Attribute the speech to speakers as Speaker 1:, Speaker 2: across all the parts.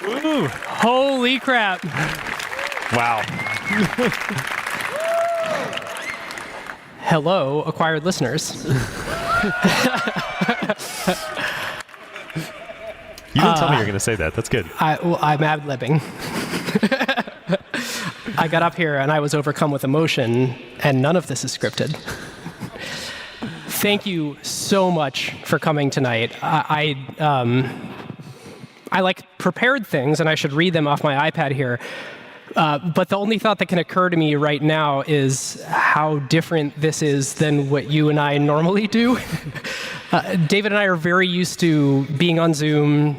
Speaker 1: Ooh.
Speaker 2: Holy crap.
Speaker 1: Wow.
Speaker 2: Hello, acquired listeners.
Speaker 1: You didn't tell me you were going to say that. That's good.
Speaker 2: I'm ad-libbing. I got up here and I was overcome with emotion, and none of this is scripted. Thank you so much for coming tonight. I prepared things, and I should read them off my iPad here. But the only thought that can occur to me right now is how different this is than what you and I normally do. David and I are very used to being on Zoom,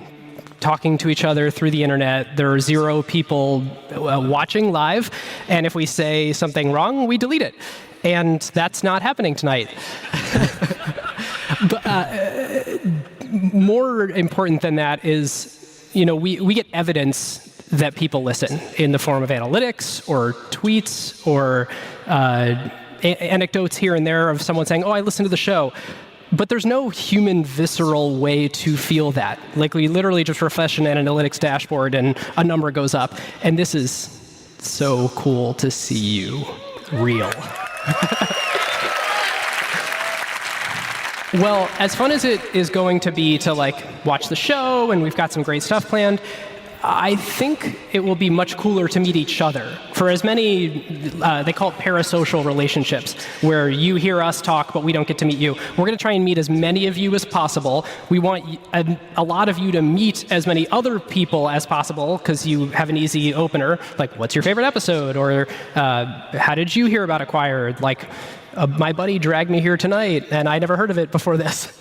Speaker 2: talking to each other through the internet. There are 0 people watching live, and if we say something wrong, we delete it. And that's not happening tonight. But more important than that is, we get evidence that people listen in the form of analytics or tweets or anecdotes here and there of someone saying, I listened to the show. But there's no human visceral way to feel that. Like, we literally just refresh an analytics dashboard and a number goes up. And this is so cool to see you real. Well, as fun as it is going to be to watch the show, and we've got some great stuff planned, I think it will be much cooler to meet each other. For as many, they call it parasocial relationships, where you hear us talk, but we don't get to meet you. We're going to try and meet as many of you as possible. We want a lot of you to meet as many other people as possible, because you have an easy opener, like, what's your favorite episode? Or how did you hear about Acquired? My buddy dragged me here tonight, and I never heard of it before this.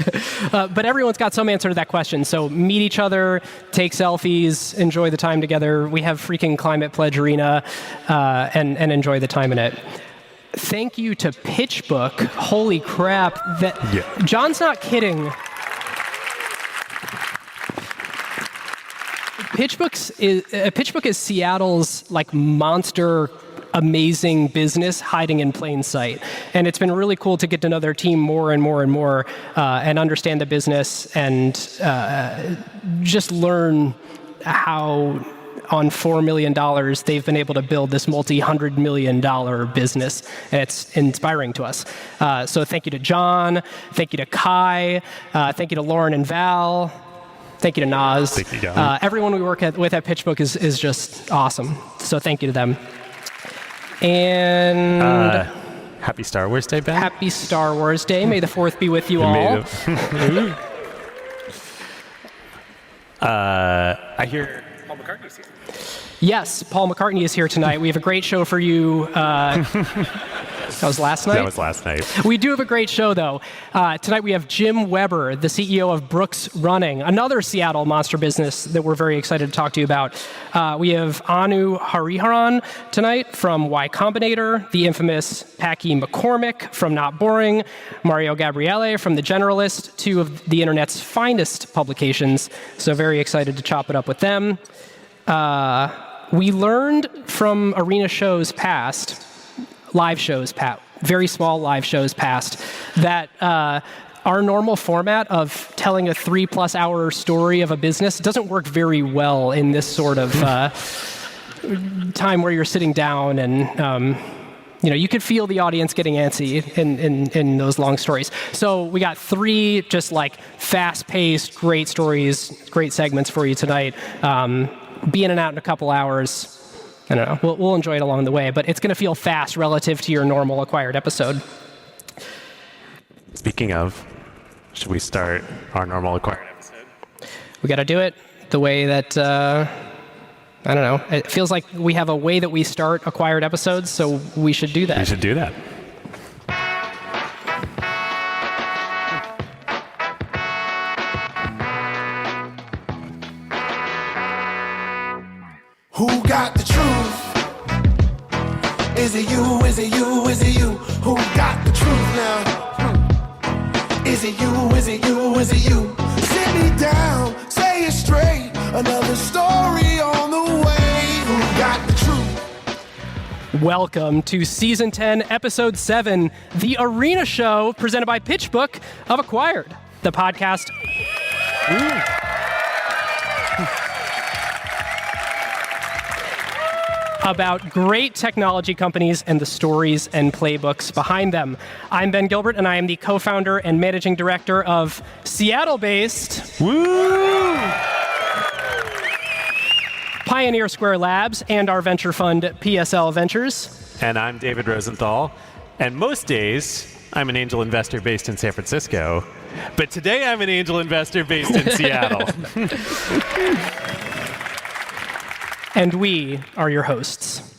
Speaker 2: But everyone's got some answer to that question. So meet each other, take selfies, enjoy the time together. We have freaking Climate Pledge Arena, and enjoy the time in it. Thank you to PitchBook. Holy crap. John's not kidding. PitchBook is Seattle's monster amazing business hiding in plain sight. And it's been really cool to get to know their team more and more and more, and understand the business, and just learn how on $4 million they've been able to build this multi-$100 million business. And it's inspiring to us. So thank you to John, thank you to Kai, thank you to Lauren and Val, thank you to Naz.
Speaker 1: Thank you,
Speaker 2: everyone we work with at PitchBook is just awesome. So thank you to them. And
Speaker 1: happy Star Wars Day, Ben.
Speaker 2: Happy Star Wars Day. May the 4th be with you all.
Speaker 1: I hear Paul McCartney's here.
Speaker 2: Yes, Paul McCartney is here tonight. We have a great show for you. That was last night?
Speaker 1: That was last night.
Speaker 2: We do have a great show, though. Tonight we have Jim Weber, the CEO of Brooks Running, another Seattle monster business that we're very excited to talk to you about. We have Anu Hariharan tonight from Y Combinator, the infamous Packy McCormick from Not Boring, Mario Gabriele from The Generalist, 2 of the internet's finest publications. So very excited to chop it up with them. We learned from arena shows past, live shows, very small live shows past, that our normal format of telling a 3+ hour story of a business doesn't work very well in this sort of time where you're sitting down and you could feel the audience getting antsy in those long stories. So we got 3 just fast-paced, great stories, great segments for you tonight. Be in and out in a couple hours. I don't know. We'll enjoy it along the way, but it's going to feel fast relative to your normal Acquired episode.
Speaker 1: Speaking of, should we start our normal Acquired episode?
Speaker 2: We got to do it the way that, I don't know. It feels like we have a way that we start Acquired episodes, so we should do that.
Speaker 1: We should do that.
Speaker 3: Who got the truth? Is it you? Is it you? Is it you? Who got the truth now? Is it you? Is it you? Is it you? Sit me down, say it straight. Another story on the way. Who got the truth?
Speaker 2: Welcome to Season 10, Episode 7, the Arena Show, presented by PitchBook of Acquired, the podcast. about great technology companies and the stories and playbooks behind them. I'm Ben Gilbert, and I am the co-founder and managing director of Seattle-based Pioneer Square Labs and our venture fund, PSL Ventures.
Speaker 1: And I'm David Rosenthal. And most days, I'm an angel investor based in San Francisco. But today, I'm an angel investor based in Seattle.
Speaker 2: And we are your hosts.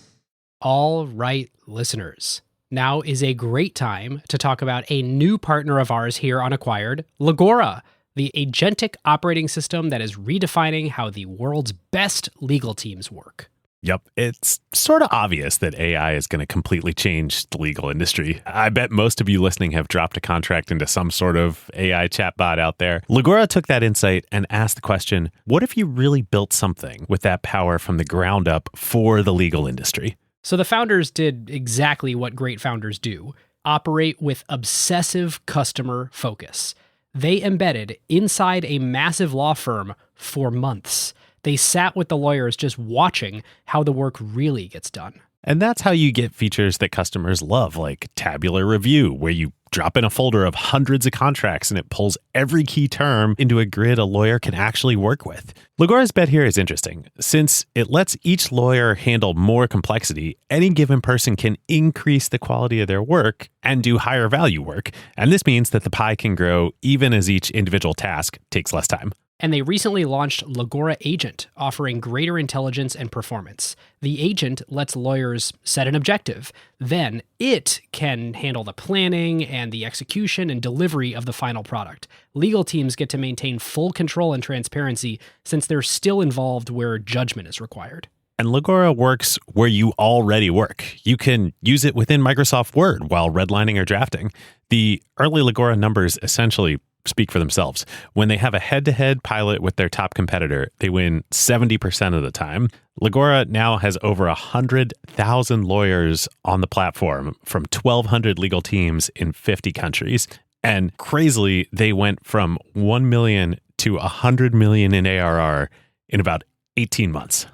Speaker 4: All right, listeners. Now is a great time to talk about a new partner of ours here on Acquired, Legora, the agentic operating system that is redefining how the world's best legal teams work.
Speaker 5: Yep, it's sort of obvious that AI is going to completely change the legal industry. I bet most of you listening have dropped a contract into some sort of AI chatbot out there. Legora took that insight and asked the question, what if you really built something with that power from the ground up for the legal industry?
Speaker 4: So the founders did exactly what great founders do, operate with obsessive customer focus. They embedded inside a massive law firm for months. They sat with the lawyers just watching how the work really gets done.
Speaker 5: And that's how you get features that customers love, like tabular review, where you drop in a folder of hundreds of contracts and it pulls every key term into a grid a lawyer can actually work with. Legora's bet here is interesting. Since it lets each lawyer handle more complexity, any given person can increase the quality of their work and do higher value work. And this means that the pie can grow even as each individual task takes less time.
Speaker 4: And they recently launched Legora Agent, offering greater intelligence and performance. The agent lets lawyers set an objective. Then it can handle the planning and the execution and delivery of the final product. Legal teams get to maintain full control and transparency since they're still involved where judgment is required.
Speaker 5: And Legora works where you already work. You can use it within Microsoft Word while redlining or drafting. The early Legora numbers essentially speak for themselves. When they have a head-to-head pilot with their top competitor, they win 70% of the time. Legora now has over 100,000 lawyers on the platform from 1,200 legal teams in 50 countries. And crazily, they went from 1 million to 100 million in ARR in about 18 months.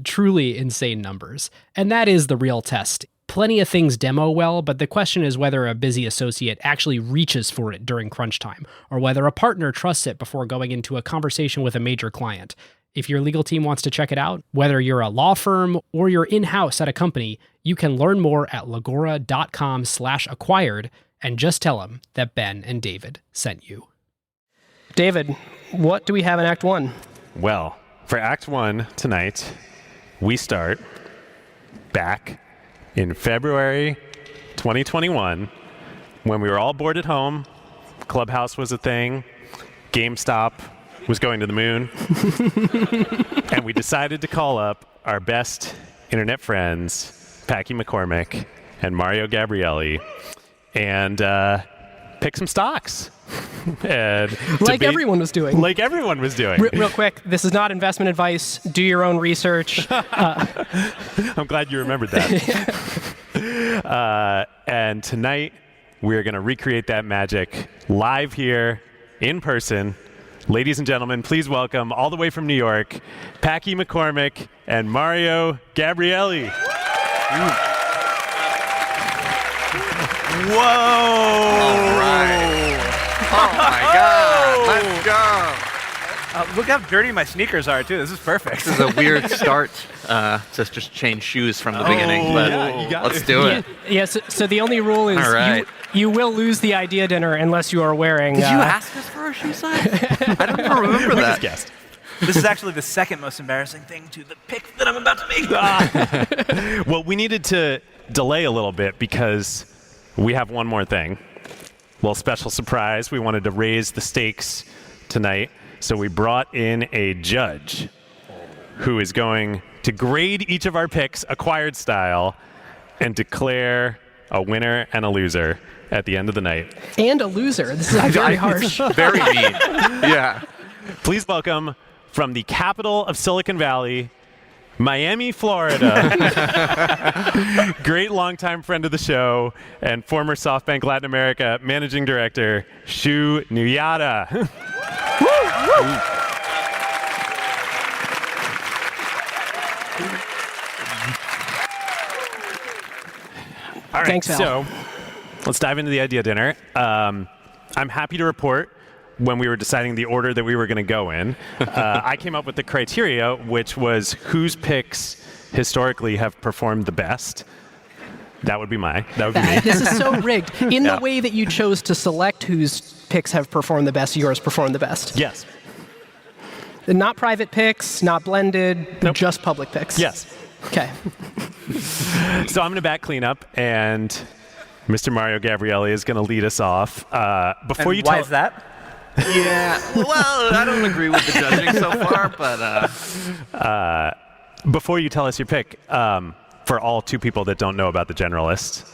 Speaker 4: Truly insane numbers. And that is the real test. Plenty of things demo well, but the question is whether a busy associate actually reaches for it during crunch time, or whether a partner trusts it before going into a conversation with a major client. If your legal team wants to check it out, whether you're a law firm or you're in-house at a company, you can learn more at legora.com/acquired and just tell them that Ben and David sent you.
Speaker 2: David, what do we have in Act 1?
Speaker 1: Well, for Act 1 tonight, we start back in February 2021, when we were all bored at home, Clubhouse was a thing, GameStop was going to the moon, and we decided to call up our best internet friends, Packy McCormick and Mario Gabriele, and pick some stocks. And
Speaker 2: like everyone was doing.
Speaker 1: Like everyone was doing.
Speaker 2: Real quick, this is not investment advice. Do your own research.
Speaker 1: I'm glad you remembered that. And tonight, we're going to recreate that magic live here in person. Ladies and gentlemen, please welcome, all the way from New York, Packy McCormick and Mario Gabriele.
Speaker 6: Whoa! All right. Oh my God! Let's go.
Speaker 7: Look how dirty my sneakers are too. This is perfect.
Speaker 6: This is a weird start to just change shoes from the beginning, but let's do it.
Speaker 2: Yes. So the only rule is
Speaker 6: All right.
Speaker 2: you will lose the idea dinner unless you are wearing.
Speaker 6: Did you ask us for our shoe size? I don't even remember that.
Speaker 1: Guest.
Speaker 7: This is actually the second most embarrassing thing to the pick that I'm about to make.
Speaker 1: Well, we needed to delay a little bit because we have one more thing. Well, special surprise. We wanted to raise the stakes tonight. So we brought in a judge who is going to grade each of our picks acquired style and declare a winner and a loser at the end of the night.
Speaker 2: And a loser. This is very harsh.
Speaker 6: Very mean. Yeah.
Speaker 1: Please welcome from the capital of Silicon Valley, Miami, Florida. Great longtime friend of the show and former SoftBank Latin America managing director, Shu Nyatta. All right,
Speaker 2: Thanks, Val.
Speaker 1: so let's dive into the idea dinner. I'm happy to report when we were deciding the order that we were going to go in, I came up with the criteria, which was whose picks historically have performed the best. That would be me.
Speaker 2: This is so rigged. In the way that you chose to select whose picks have performed the best, yours performed the best.
Speaker 1: Yes.
Speaker 2: Not private picks, not blended,
Speaker 1: Nope.
Speaker 2: just public picks.
Speaker 1: Yes.
Speaker 2: Okay.
Speaker 1: So I'm going to back cleanup, and Mr. Mario Gabriele is going to lead us off. Before
Speaker 7: And
Speaker 1: you
Speaker 7: why
Speaker 1: tell
Speaker 7: is that?
Speaker 6: Yeah. Well, I don't agree with the judging so far, but
Speaker 1: before you tell us your pick, for all two people that don't know about the Generalist,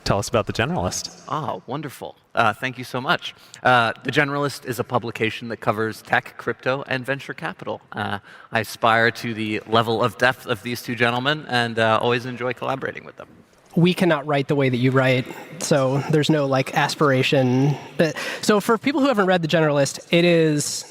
Speaker 1: tell us about the Generalist.
Speaker 6: oh, wonderful. Thank you so much. The Generalist is a publication that covers tech, crypto, and venture capital. I aspire to the level of depth of these two gentlemen and always enjoy collaborating with them.
Speaker 2: We cannot write the way that you write, so there's no like aspiration. So for people who haven't read The Generalist, it is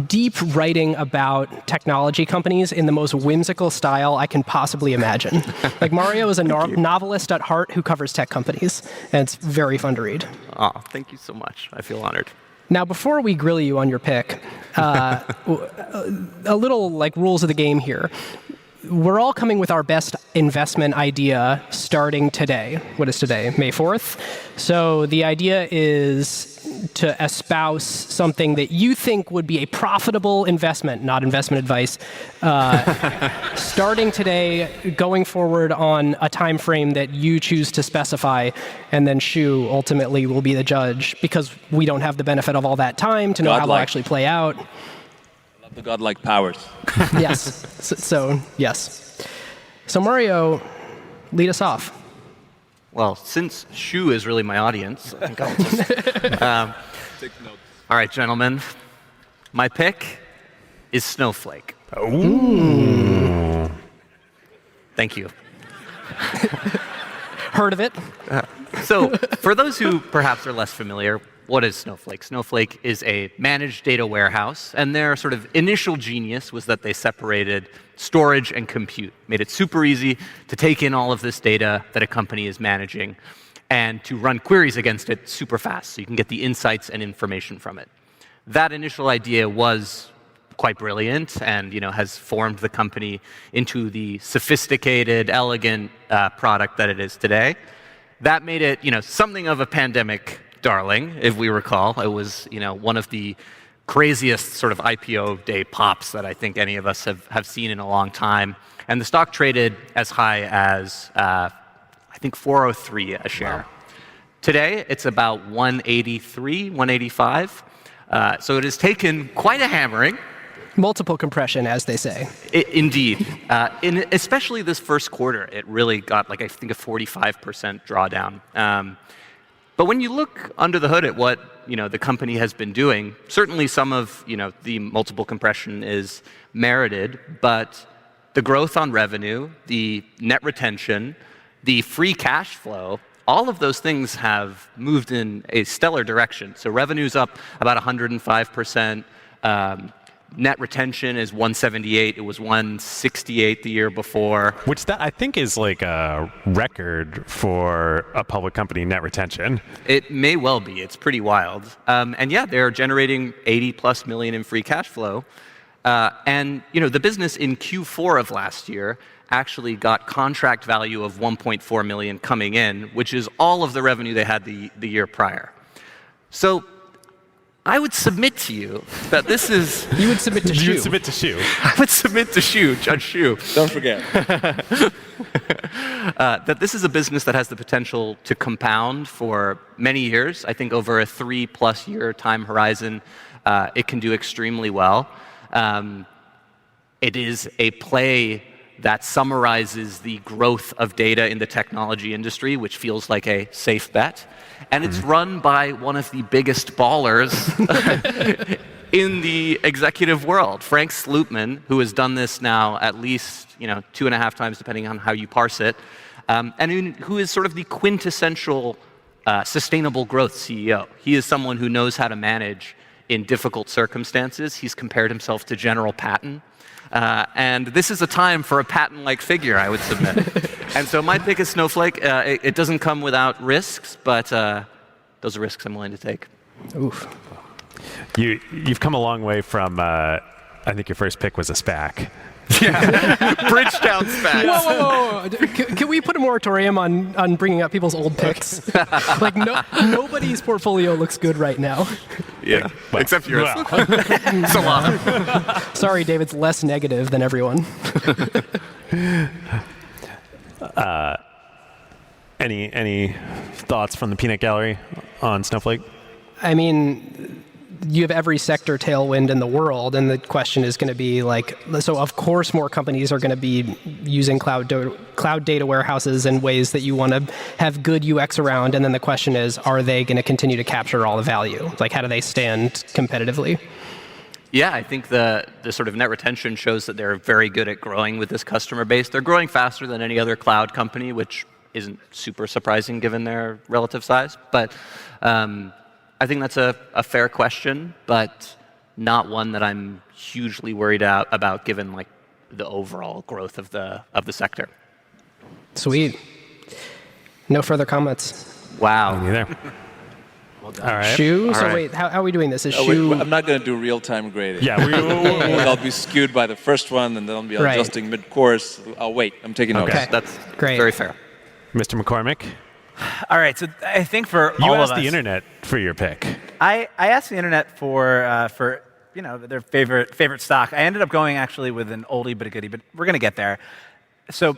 Speaker 2: deep writing about technology companies in the most whimsical style I can possibly imagine. Like Mario is a novelist at heart who covers tech companies, and it's very fun to read.
Speaker 6: Oh, thank you so much. I feel honored.
Speaker 2: Now, before we grill you on your pick, a little like rules of the game here. We're all coming with our best investment idea starting today. What is today? May 4th? So the idea is to espouse something that you think would be a profitable investment, not investment advice, starting today, going forward on a time frame that you choose to specify, and then Shu ultimately will be the judge because we don't have the benefit of all that time to know how they'll actually play out.
Speaker 8: The godlike powers.
Speaker 2: Yes. So, yes. So Mario, lead us off.
Speaker 6: Well, since Shu is really my audience, I think I'll just...
Speaker 8: Take notes.
Speaker 6: All right, gentlemen. My pick is Snowflake.
Speaker 1: Ooh.
Speaker 6: Thank you.
Speaker 2: Heard of it?
Speaker 6: So, for those who perhaps are less familiar, what is Snowflake? Snowflake is a managed data warehouse, and their sort of initial genius was that they separated storage and compute, made it super easy to take in all of this data that a company is managing and to run queries against it super fast so you can get the insights and information from it. That initial idea was quite brilliant and has formed the company into the sophisticated, elegant product that it is today. That made it something of a pandemic darling, if we recall. It was one of the craziest sort of IPO day pops that I think any of us have seen in a long time. And the stock traded as high as, I think, 403 a share. Wow. Today, it's about 183, 185. So it has taken quite a hammering.
Speaker 2: Multiple compression, as they say.
Speaker 6: Indeed. Especially this first quarter, it really got, I think, a 45% drawdown. But when you look under the hood at what the company has been doing, certainly some of the multiple compression is merited, but the growth on revenue, the net retention, the free cash flow, all of those things have moved in a stellar direction. So revenue's up about 105%. Net retention is 178. It was 168 the year before.
Speaker 1: Which that I think is like a record for a public company net retention.
Speaker 6: It may well be. It's pretty wild. And yeah, they're generating 80+ million in free cash flow. And the business in Q4 of last year actually got contract value of 1.4 million coming in, which is all of the revenue they had the year prior. So I would submit to you that this is...
Speaker 2: You would submit to Shu.
Speaker 1: You would submit to Shu.
Speaker 6: I would submit to Shu, Judge Shu.
Speaker 8: Don't forget.
Speaker 6: That this is a business that has the potential to compound for many years. I think over a 3+ year time horizon, it can do extremely well. It is a play that summarizes the growth of data in the technology industry, which feels like a safe bet. And it's run by one of the biggest ballers in the executive world, Frank Slootman, who has done this now at least 2.5 times, depending on how you parse it, and who is sort of the quintessential sustainable growth CEO. He is someone who knows how to manage in difficult circumstances, he's compared himself to General Patton. And this is a time for a Patton-like figure, I would submit. And so my pick is Snowflake. It doesn't come without risks, but those are risks I'm willing to take.
Speaker 2: Oof.
Speaker 1: You've come a long way from, I think your first pick was a SPAC.
Speaker 6: Bridgetown SPAC.
Speaker 2: Whoa. Can we put a moratorium on bringing up people's old picks? Like, nobody's portfolio looks good right now.
Speaker 6: Yeah, except yours. Solana.
Speaker 2: Sorry, David's less negative than everyone.
Speaker 1: Any thoughts from the peanut gallery on Snowflake?
Speaker 2: I mean, you have every sector tailwind in the world, and the question is going to be like, so of course more companies are going to be using cloud data warehouses in ways that you want to have good UX around, and then the question is, are they going to continue to capture all the value? Like, how do they stand competitively?
Speaker 6: Yeah, I think the sort of net retention shows that they're very good at growing with this customer base. They're growing faster than any other cloud company, which isn't super surprising given their relative size. But I think that's a fair question, but not one that I'm hugely worried about given like the overall growth of the sector.
Speaker 2: Sweet. No further comments.
Speaker 6: Wow.
Speaker 1: Me neither.
Speaker 6: Well done.
Speaker 1: All right.
Speaker 2: Shu? So
Speaker 1: All right.
Speaker 2: wait, how are we doing this? Is
Speaker 8: Oh,
Speaker 2: Shu...
Speaker 8: I'm not going to do real-time grading.
Speaker 1: Yeah.
Speaker 8: I'll be skewed by the first one, and then I'll be
Speaker 2: Right.
Speaker 8: adjusting mid-course. I'll wait. I'm taking notes.
Speaker 2: Okay.
Speaker 6: That's
Speaker 2: Great.
Speaker 6: very fair.
Speaker 1: Mr. McCormick,
Speaker 7: All right, so I think for
Speaker 1: you
Speaker 7: all of
Speaker 1: asked
Speaker 7: us,
Speaker 1: the internet for your pick.
Speaker 7: I asked the internet for their favorite stock. I ended up going actually with an oldie but a goodie, but we're going to get there. So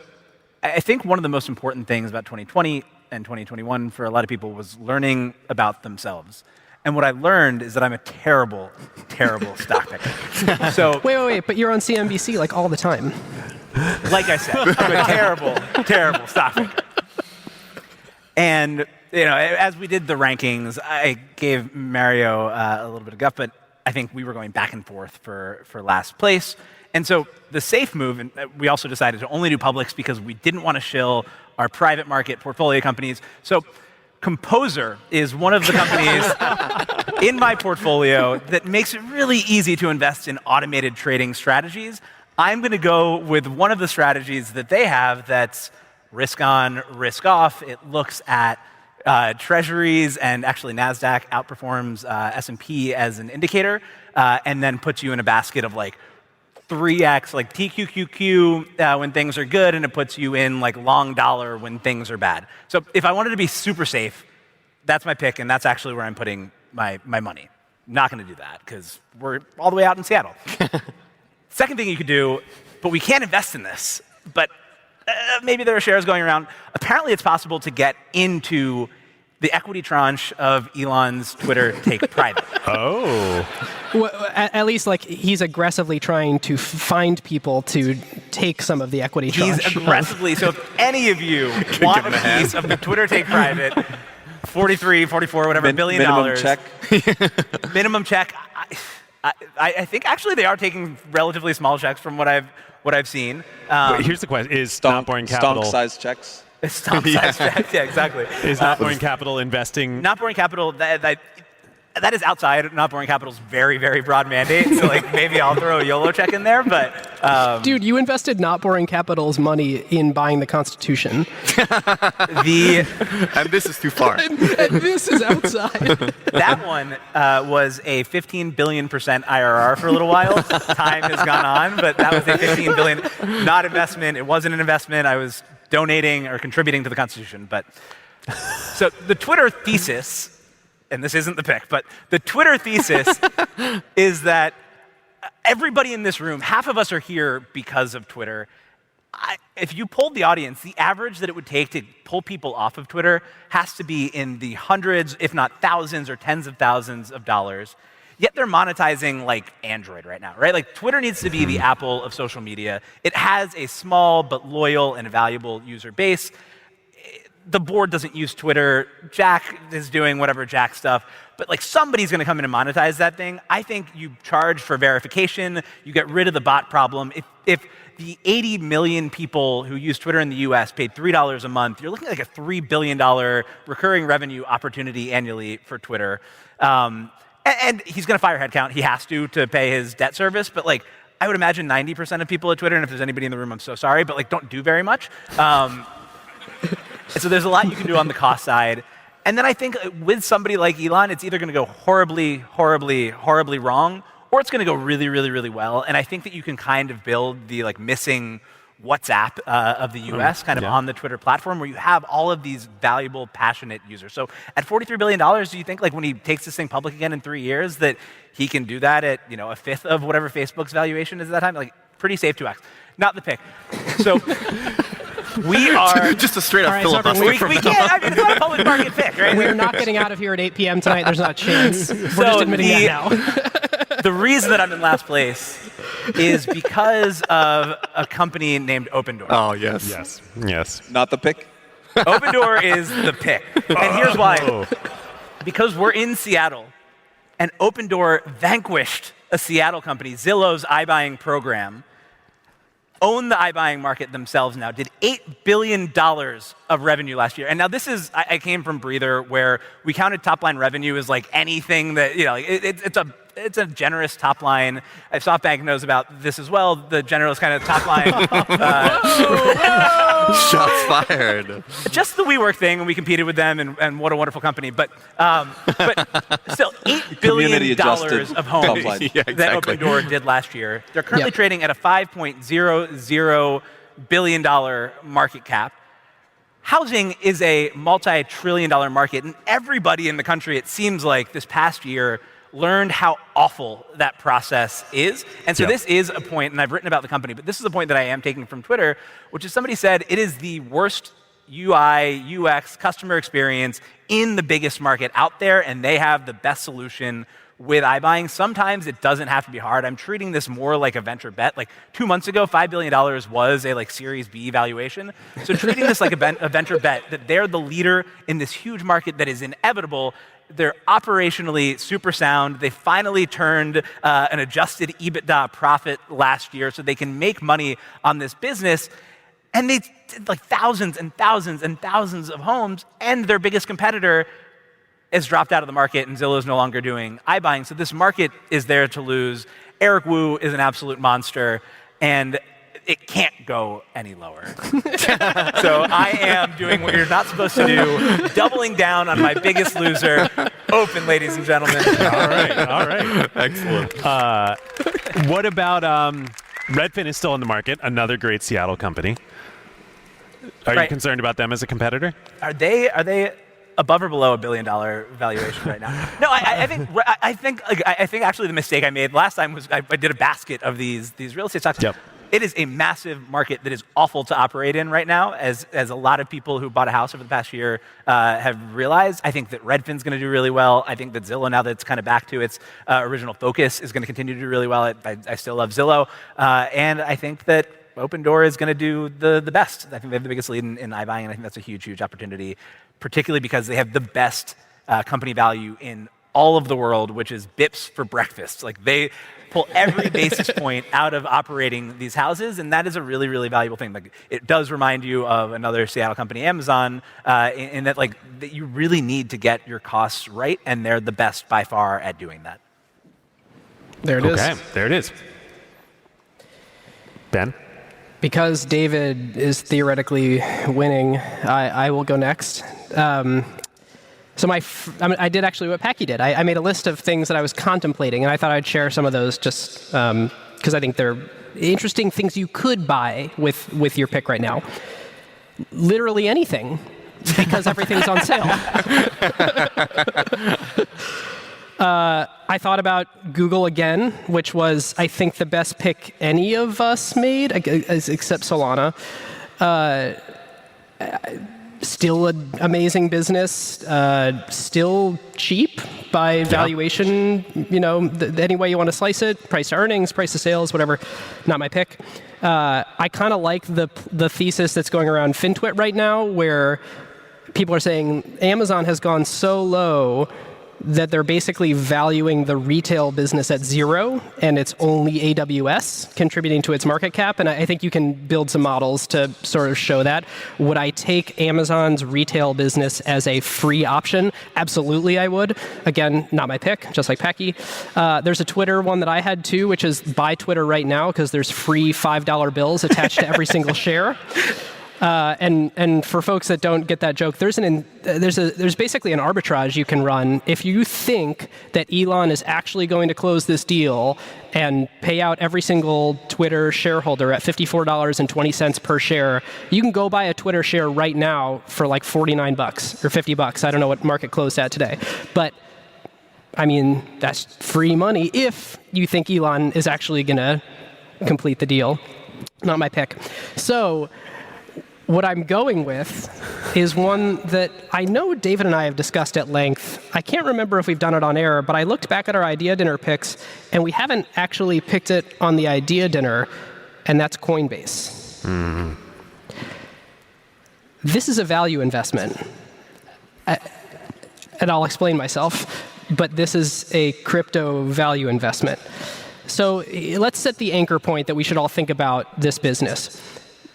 Speaker 7: I think one of the most important things about 2020 and 2021 for a lot of people was learning about themselves. And what I learned is that I'm a terrible, terrible stock picker. So
Speaker 2: Wait, but you're on CNBC like all the time.
Speaker 7: like I said, I'm a terrible, terrible stock picker. And as we did the rankings, I gave Mario a little bit of guff, but I think we were going back and forth for last place. And so the safe move, and we also decided to only do publics because we didn't want to shill our private market portfolio companies. So Composer is one of the companies in my portfolio that makes it really easy to invest in automated trading strategies. I'm going to go with one of the strategies that they have that's risk on, risk off. It looks at treasuries, and actually NASDAQ outperforms S&P as an indicator, and then puts you in a basket of like 3x, like TQQQ when things are good, and it puts you in like long dollar when things are bad. So if I wanted to be super safe, that's my pick, and that's actually where I'm putting my money. Not going to do that because we're all the way out in Seattle. Second thing you could do, but we can't invest in this, but maybe there are shares going around. Apparently, it's possible to get into the equity tranche of Elon's Twitter take private.
Speaker 1: Oh.
Speaker 2: Well, at least, like, he's aggressively trying to find people to take some of the equity tranche.
Speaker 7: He's aggressively, so if any of you want a piece of the Twitter take private, 43, 44, whatever, billion dollars. Minimum check. I think actually they are taking relatively small checks from what I've seen.
Speaker 1: Wait, here's the question: is Not Boring Capital
Speaker 8: Stonk-sized checks?
Speaker 7: Stomp-sized checks, yeah, exactly.
Speaker 1: Is Not Boring Capital investing?
Speaker 7: Not Boring Capital, that is outside Not Boring Capital's very, very broad mandate. So like maybe I'll throw a YOLO check in there, but
Speaker 2: Dude, you invested Not Boring Capital's money in buying the Constitution.
Speaker 6: And this is too far.
Speaker 2: and this is outside.
Speaker 7: that one was a 15 billion % IRR for a little while. Time has gone on, but that was a 15 billion, not investment. It wasn't an investment. I was donating or contributing to the Constitution. But so the Twitter thesis, and this isn't the pick, but the Twitter thesis is that everybody in this room, half of us are here because of Twitter. If you polled the audience, the average that it would take to pull people off of Twitter has to be in the hundreds, if not thousands or tens of thousands of dollars. Yet they're monetizing like Android right now, right? Like Twitter needs to be the Apple of social media. It has a small but loyal and valuable user base. The board doesn't use Twitter. Jack is doing whatever Jack stuff, but like somebody's going to come in and monetize that thing. I think you charge for verification. You get rid of the bot problem. If the 80 million people who use Twitter in the US paid $3 a month, you're looking at like a $3 billion recurring revenue opportunity annually for Twitter. And he's going to fire headcount. He has to pay his debt service. But like, I would imagine 90% of people at Twitter, and if there's anybody in the room, I'm so sorry, but like, don't do very much. So there's a lot you can do on the cost side. And then I think with somebody like Elon, it's either going to go horribly, horribly, horribly wrong, or it's going to go really, really, really well. And I think that you can kind of build the like missing WhatsApp of the US kind of on the Twitter platform, where you have all of these valuable, passionate users. So at $43 billion, do you think like when he takes this thing public again in 3 years that he can do that at, you know, a fifth of whatever Facebook's valuation is at that time? Like pretty safe 2x. Not the pick. So we are
Speaker 9: just a straight up filibuster.
Speaker 7: We can't. I mean, it's not a public market pick, right?
Speaker 2: We're not getting out of here at 8 p.m. tonight. There's not a chance. We're just admitting that now.
Speaker 7: The reason that I'm in last place is because of a company named Opendoor.
Speaker 9: Oh, yes.
Speaker 1: Yes.
Speaker 8: Not the pick?
Speaker 7: Opendoor is the pick. And here's why. Because we're in Seattle, and Opendoor vanquished a Seattle company, Zillow's iBuying program, own the iBuying market themselves now, did $8 billion of revenue last year. And now this is, I came from Breather, where we counted top line revenue as like anything that, you know, it's a generous top line. SoftBank knows about this as well, the generous kind of top line.
Speaker 9: Shots fired.
Speaker 7: Just the WeWork thing, and we competed with them, and what a wonderful company. But still, $8 billion of homes that Opendoor did last year. They're currently trading at a $5.00 billion market cap. Housing is a multi-trillion-dollar market, and everybody in the country, it seems like, this past year learned how awful that process is. And so this is a point, and I've written about the company, but this is a point that I am taking from Twitter, which is somebody said it is the worst UI, UX, customer experience in the biggest market out there, and they have the best solution with iBuying. Sometimes it doesn't have to be hard. I'm treating this more like a venture bet. Like 2 months ago, $5 billion was a like Series B valuation. So treating this like a venture bet, that they're the leader in this huge market that is inevitable. They're operationally super sound. They finally turned an adjusted EBITDA profit last year, so they can make money on this business. And they did like thousands and thousands and thousands of homes, and their biggest competitor has dropped out of the market, and Zillow is no longer doing iBuying. So this market is there to lose. Eric Wu is an absolute monster, and it can't go any lower. So I am doing what you're not supposed to do, doubling down on my biggest loser. Open, ladies and gentlemen.
Speaker 1: All right.
Speaker 9: Excellent.
Speaker 1: What about Redfin is still in the market, another great Seattle company. Are you concerned about them as a competitor?
Speaker 7: Are they above or below $1 billion valuation right now? No, I think actually the mistake I made last time was I did a basket of these real estate stocks.
Speaker 1: Yep.
Speaker 7: It is a massive market that is awful to operate in right now, as a lot of people who bought a house over the past year have realized. I think that Redfin's going to do really well. I think that Zillow, now that it's kind of back to its original focus, is going to continue to do really well. I still love Zillow. And I think that Opendoor is going to do the best. I think they have the biggest lead in iBuying, and I think that's a huge, huge opportunity, particularly because they have the best company value in all of the world, which is bips for breakfast. Like they pull every basis point out of operating these houses, and that is a really, really valuable thing. Like it does remind you of another Seattle company, Amazon, in that like that you really need to get your costs right, and they're the best by far at doing that.
Speaker 2: There it is.
Speaker 1: Okay, there it is. Ben?
Speaker 2: Because David is theoretically winning, I will go next. So I did actually what Packy did. I made a list of things that I was contemplating, and I thought I'd share some of those just because I think they're interesting things you could buy with your pick right now. Literally anything, because everything's on sale. I thought about Google again, which was, I think, the best pick any of us made, except Solana. Still an amazing business, still cheap by valuation, any way you want to slice it, price to earnings, price to sales, whatever, not my pick. I kind of like the thesis that's going around FinTwit right now, where people are saying Amazon has gone so low that they're basically valuing the retail business at zero, and it's only AWS contributing to its market cap. And I think you can build some models to sort of show that. Would I take Amazon's retail business as a free option? Absolutely, I would. Again, not my pick, just like Packy. There's a Twitter one that I had too, which is buy Twitter right now because there's free $5 bills attached to every single share. And for folks that don't get that joke, there's basically an arbitrage you can run if you think that Elon is actually going to close this deal and pay out every single Twitter shareholder at $54.20 per share. You can go buy a Twitter share right now for like $49 or $50. I don't know what market closed at today, but I mean that's free money if you think Elon is actually going to complete the deal. Not my pick. So what I'm going with is one that I know David and I have discussed at length. I can't remember if we've done it on air, but I looked back at our idea dinner picks, and we haven't actually picked it on the idea dinner, and that's Coinbase. Mm-hmm. This is a value investment. And I'll explain myself, but this is a crypto value investment. So let's set the anchor point that we should all think about this business.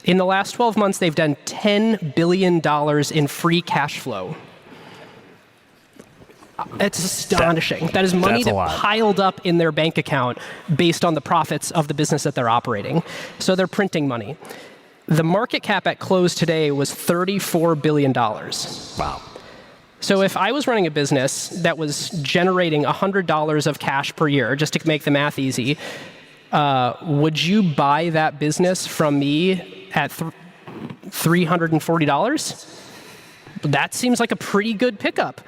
Speaker 2: In the last 12 months, they've done $10 billion in free cash flow. It's astonishing. That is money that piled up in their bank account based on the profits of the business that they're operating. So they're printing money. The market cap at close today was $34 billion. Wow. So if I was running a business that was generating $100 of cash per year, just to make the math easy, would you buy that business from me at $340? That seems like a pretty good pickup,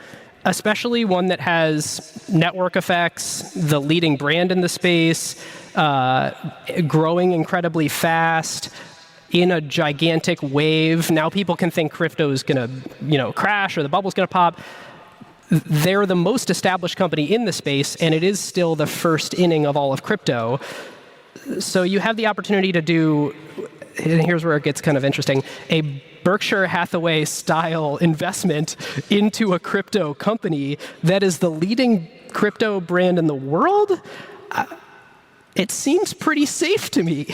Speaker 2: especially one that has network effects, the leading brand in the space, growing incredibly fast, in a gigantic wave. Now people can think crypto is going to, crash or the bubble's going to pop. They're the most established company in the space, and it is still the first inning of all of crypto. So you have the opportunity to do, and here's where it gets kind of interesting, a Berkshire Hathaway style investment into a crypto company that is the leading crypto brand in the world. It seems pretty safe to me.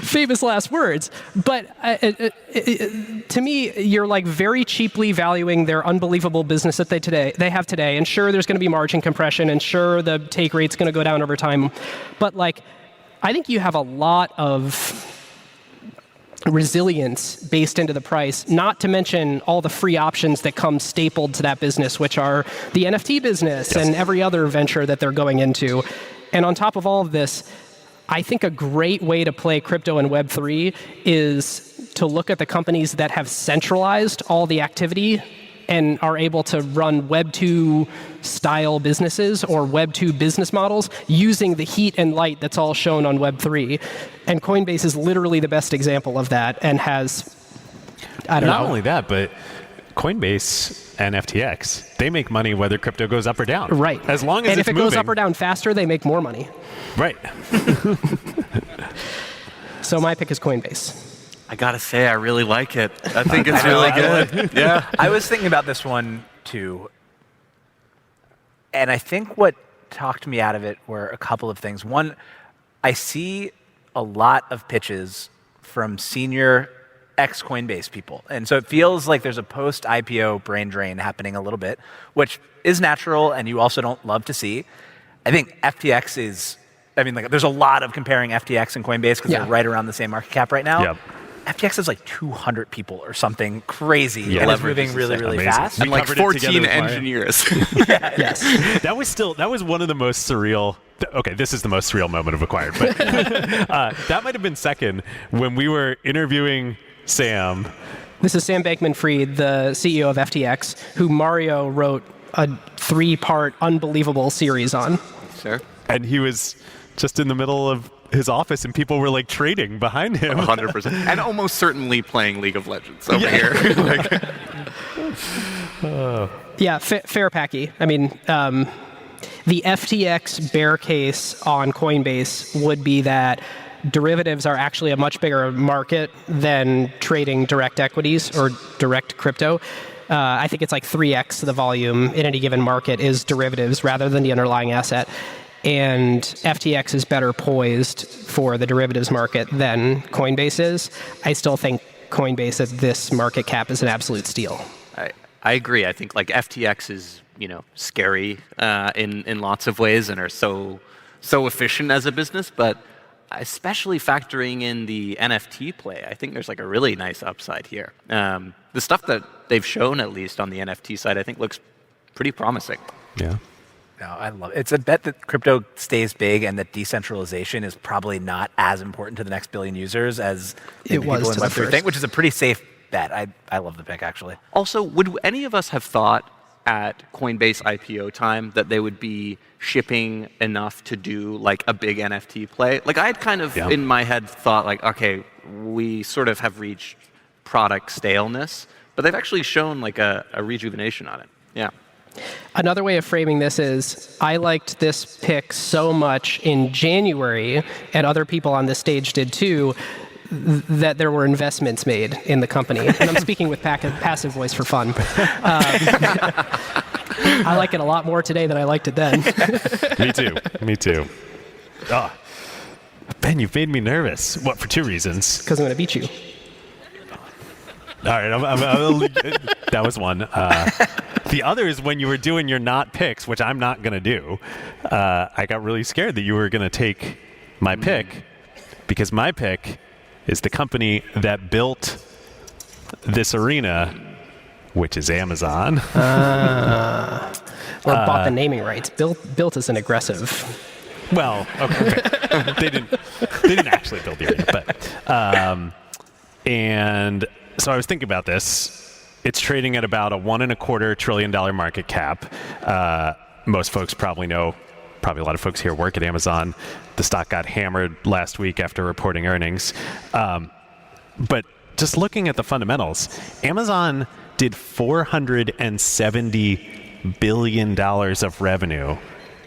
Speaker 2: Famous last words. But to me, you're like very cheaply valuing their unbelievable business that they have today. And sure, there's going to be margin compression, and sure, the take rate's going to go down over time. But I think you have a lot of resilience based into the price, not to mention all the free options that come stapled to that business, which are the NFT business and every other venture that they're going into. And on top of all of this, I think a great way to play crypto and Web3 is to look at the companies that have centralized all the activity and are able to run Web 2 style businesses or Web 2 business models using the heat and light that's all shown on Web 3. And Coinbase is literally the best example of that and has, I don't know.
Speaker 1: Not only that, but Coinbase and FTX, they make money whether crypto goes up or down.
Speaker 2: Right.
Speaker 1: As long as
Speaker 2: and
Speaker 1: it's
Speaker 2: if it goes up or down faster, they make more money.
Speaker 1: Right.
Speaker 2: So my pick is Coinbase.
Speaker 9: I gotta say, I really like it. I think it's really good. Yeah.
Speaker 7: I was thinking about this one too, and I think what talked me out of it were a couple of things. One, I see a lot of pitches from senior ex-Coinbase people, and so it feels like there's a post-IPO brain drain happening a little bit, which is natural, and you also don't love to see. I think FTX is, there's a lot of comparing FTX and Coinbase because they're right around the same market cap right now.
Speaker 1: Yep.
Speaker 7: FTX is like 200 people or something crazy, and it's moving really, really fast.
Speaker 9: And like 14 engineers.
Speaker 2: Yes.
Speaker 1: That was one of the most surreal. Okay, this is the most surreal moment of Acquired, but that might have been second when we were interviewing Sam.
Speaker 2: This is Sam Bankman-Fried, the CEO of FTX, who Mario wrote a 3-part unbelievable series on.
Speaker 9: Sure.
Speaker 1: And he was just in the middle of his office, and people were like trading behind him.
Speaker 9: 100%. And almost certainly playing League of Legends over here.
Speaker 2: Yeah, fair Packy. The FTX bear case on Coinbase would be that derivatives are actually a much bigger market than trading direct equities or direct crypto. I think it's like 3x the volume in any given market is derivatives rather than the underlying asset. And FTX is better poised for the derivatives market than Coinbase is. I still think Coinbase at this market cap is an absolute steal.
Speaker 6: I agree. I think like FTX is, scary in lots of ways and are so efficient as a business, but especially factoring in the NFT play, I think there's like a really nice upside here. The stuff that they've shown, at least on the NFT side, I think looks pretty promising.
Speaker 1: Yeah.
Speaker 7: No, I love it. It's a bet that crypto stays big and that decentralization is probably not as important to the next billion users as
Speaker 2: it was
Speaker 7: people in
Speaker 2: to the
Speaker 7: Web3
Speaker 2: first.
Speaker 7: think, which is a pretty safe bet. I love the pick, actually.
Speaker 6: Also, would any of us have thought at Coinbase IPO time that they would be shipping enough to do like a big NFT play? Like I had kind of in my head thought like, okay, we sort of have reached product staleness, but they've actually shown like a rejuvenation on it. Yeah.
Speaker 2: Another way of framing this is I liked this pick so much in January, and other people on this stage did too, that there were investments made in the company. And I'm speaking with passive voice for fun. I like it a lot more today than I liked it then.
Speaker 1: Me too. Oh, Ben, you've made me nervous. What, for two reasons?
Speaker 2: Because I'm going to beat you.
Speaker 1: All right, that was one. The other is when you were doing your not picks, which I'm not going to do. I got really scared that you were going to take my pick, because my pick is the company that built this arena, which is Amazon.
Speaker 2: Or bought the naming rights. Built is an aggressive.
Speaker 1: Well, okay. They didn't actually build the arena, but and so I was thinking about this. It's trading at about a $1.25 trillion market cap. Most folks probably know, probably a lot of folks here work at Amazon. The stock got hammered last week after reporting earnings. But just looking at the fundamentals, Amazon did $470 billion of revenue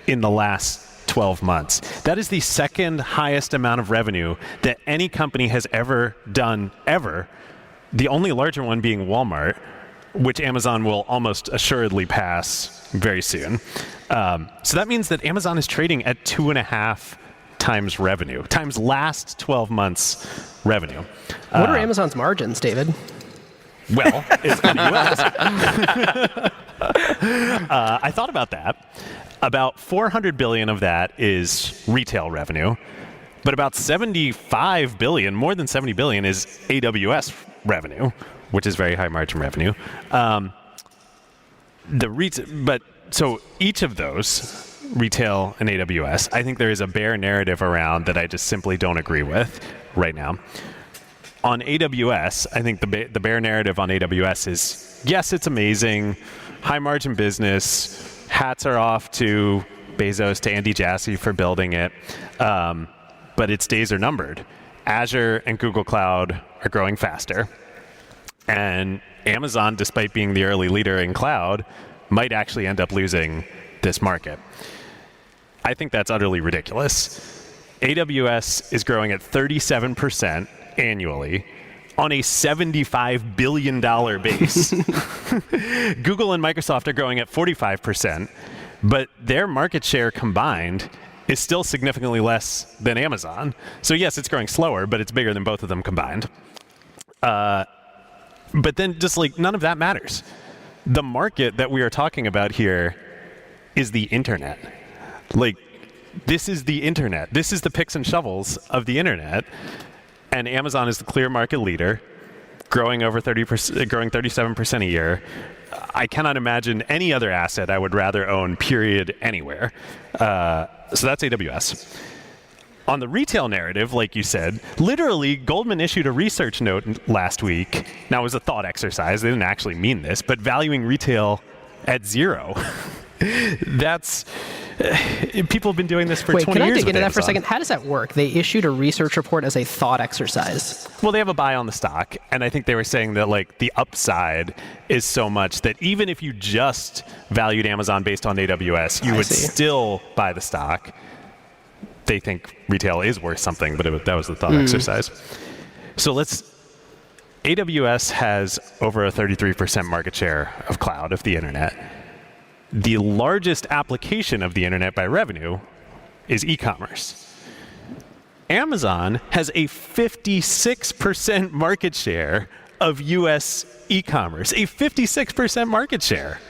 Speaker 1: in the last 12 months. That is the second highest amount of revenue that any company has ever done, ever. The only larger one being Walmart, which Amazon will almost assuredly pass very soon. So that means that Amazon is trading at 2.5 times revenue, times last 12 months revenue.
Speaker 2: What are Amazon's margins, David?
Speaker 1: Well, it's funny you ask. I thought about that. About 400 billion of that is retail revenue, but about 75 billion, more than 70 billion, is AWS revenue, which is very high margin revenue. So each of those, retail and AWS, I think there is a bear narrative around that I just simply don't agree with right now. On AWS, I think the bear narrative on AWS is, yes, it's amazing, high margin business, hats are off to Bezos, to Andy Jassy for building it, but its days are numbered. Azure and Google Cloud are growing faster, and Amazon, despite being the early leader in cloud, might actually end up losing this market. I think that's utterly ridiculous. AWS is growing at 37% annually on a $75 billion base. Google and Microsoft are growing at 45%, but their market share combined is still significantly less than Amazon. So yes, it's growing slower, but it's bigger than both of them combined. But then just like none of that matters. The market that we are talking about here is the internet. Like, this is the internet. This is the picks and shovels of the internet. And Amazon is the clear market leader, growing over 30%, growing 37% a year. I cannot imagine any other asset I would rather own, period, anywhere. So that's AWS. On the retail narrative, like you said, literally Goldman issued a research note last week. Now, it was a thought exercise. They didn't actually mean this, but valuing retail at 0. That's people have been doing this for 20 years.
Speaker 2: Wait, can I dig into that
Speaker 1: Amazon.
Speaker 2: for a second? How does that work? They issued a research report as a thought exercise.
Speaker 1: Well, they have a buy on the stock, and I think they were saying that like the upside is so much that even if you just valued Amazon based on AWS, you would still buy the stock. They think retail is worth something, but that was the thought exercise. So let's AWS has over a 33% market share of cloud, of the internet. The largest application of the internet by revenue is e-commerce. Amazon has a 56% market share of US e-commerce, a 56% market share.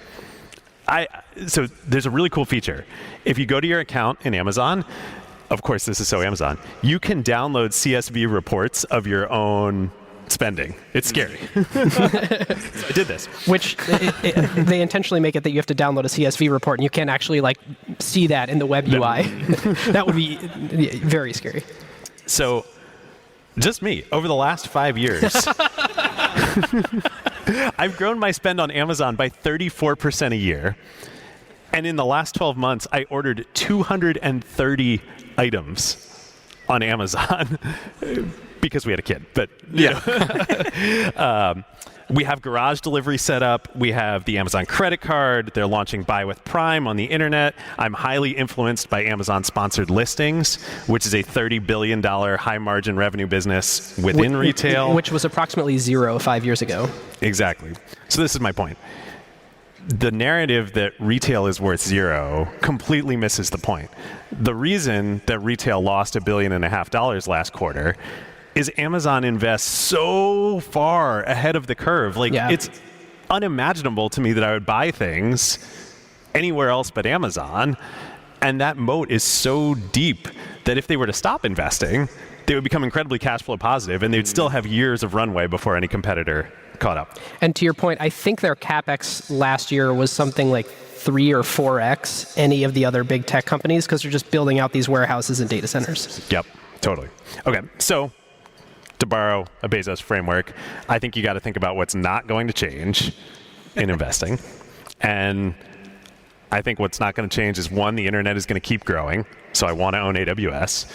Speaker 1: So there's a really cool feature. If you go to your account in Amazon, of course this is so Amazon, you can download CSV reports of your own spending. It's scary. I did this.
Speaker 2: Which they intentionally make it that you have to download a CSV report and you can't actually see that in the web UI. That would be very scary.
Speaker 1: So, just me, over the last 5 years, I've grown my spend on Amazon by 34% a year. And in the last 12 months, I ordered 230 items on Amazon because we had a kid. But, you know. We have garage delivery set up. We have the Amazon credit card. They're launching Buy with Prime on the internet. I'm highly influenced by Amazon sponsored listings, which is a $30 billion high margin revenue business within retail.
Speaker 2: Which was approximately 0 5 years ago.
Speaker 1: Exactly. So this is my point. The narrative that retail is worth 0 completely misses the point. The reason that retail lost $1.5 billion last quarter is Amazon invests so far ahead of the curve. It's unimaginable to me that I would buy things anywhere else but Amazon. And that moat is so deep that if they were to stop investing, they would become incredibly cash flow positive and they'd still have years of runway before any competitor caught up.
Speaker 2: And to your point, I think their CapEx last year was something like 3 or 4x any of the other big tech companies because they're just building out these warehouses and data centers.
Speaker 1: Yep, totally. Okay, so to borrow a Bezos framework, I think you got to think about what's not going to change in investing. And I think what's not going to change is 1, the internet is going to keep growing, so I want to own AWS.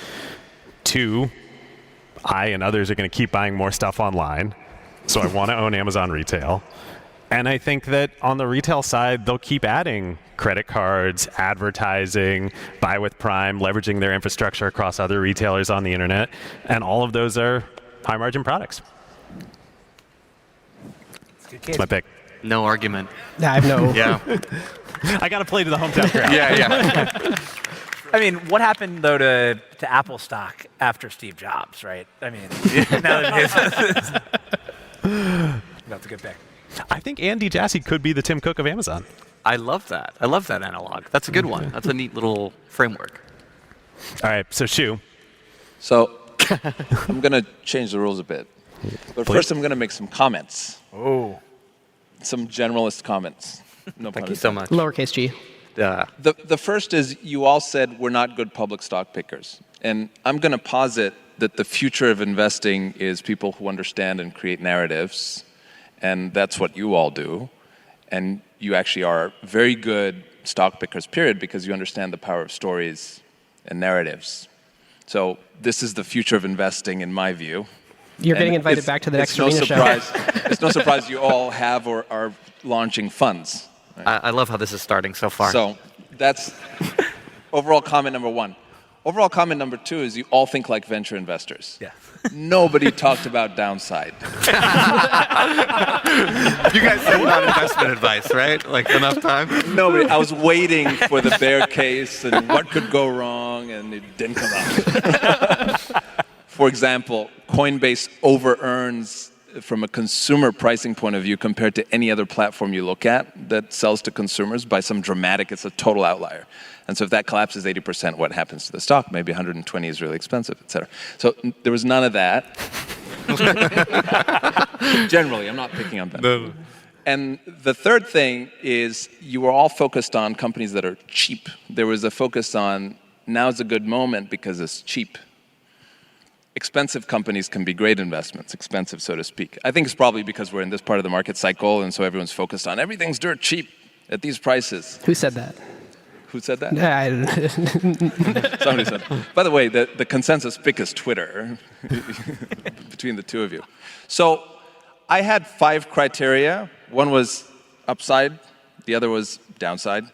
Speaker 1: 2, I and others are going to keep buying more stuff online, so I want to own Amazon Retail. And I think that on the retail side, they'll keep adding credit cards, advertising, Buy with Prime, leveraging their infrastructure across other retailers on the internet. And all of those are high-margin products. That's my pick.
Speaker 6: No argument.
Speaker 2: I have no...
Speaker 6: Yeah.
Speaker 1: I got to play to the hometown crowd.
Speaker 6: Yeah.
Speaker 7: I mean, what happened, though, to Apple stock after Steve Jobs, right? I mean, that's a good pick.
Speaker 1: I think Andy Jassy could be the Tim Cook of Amazon.
Speaker 6: I love that. I love that analog. That's a good one. That's a neat little framework.
Speaker 1: All right, so Shu.
Speaker 8: So I'm going to change the rules a bit. But first, I'm going to make some comments.
Speaker 7: Oh.
Speaker 8: Some generalist comments. No
Speaker 6: Thank you so much.
Speaker 2: Lowercase g.
Speaker 8: The first is you all said we're not good public stock pickers. And I'm going to posit that the future of investing is people who understand and create narratives. And that's what you all do. And you actually are very good stock pickers, period, because you understand the power of stories and narratives. So this is the future of investing, in my view.
Speaker 2: You're getting invited back to the next Arena show.
Speaker 8: It's no surprise you all have or are launching funds.
Speaker 6: Right? I love how this is starting so far.
Speaker 8: So that's overall comment number 1. Overall comment number 2 is you all think like venture investors.
Speaker 7: Yeah.
Speaker 8: Nobody talked about downside.
Speaker 9: You guys said not investment advice, right? Like enough time?
Speaker 8: Nobody. I was waiting for the bear case and what could go wrong, and it didn't come out. For example, Coinbase over-earns from a consumer pricing point of view compared to any other platform you look at that sells to consumers by some dramatic, it's a total outlier. And so if that collapses 80%, what happens to the stock? Maybe 120 is really expensive, et cetera. So there was none of that. Generally, I'm not picking on them. No. And the third thing is you were all focused on companies that are cheap. There was a focus on now's a good moment because it's cheap. Expensive companies can be great investments, expensive, so to speak. I think it's probably because we're in this part of the market cycle, and so everyone's focused on everything's dirt cheap at these prices.
Speaker 2: Who said that?
Speaker 8: Who said that?
Speaker 2: Somebody
Speaker 8: said. By the way, the consensus pick is Twitter between the two of you. So I had 5 criteria. One was upside. The other was downside.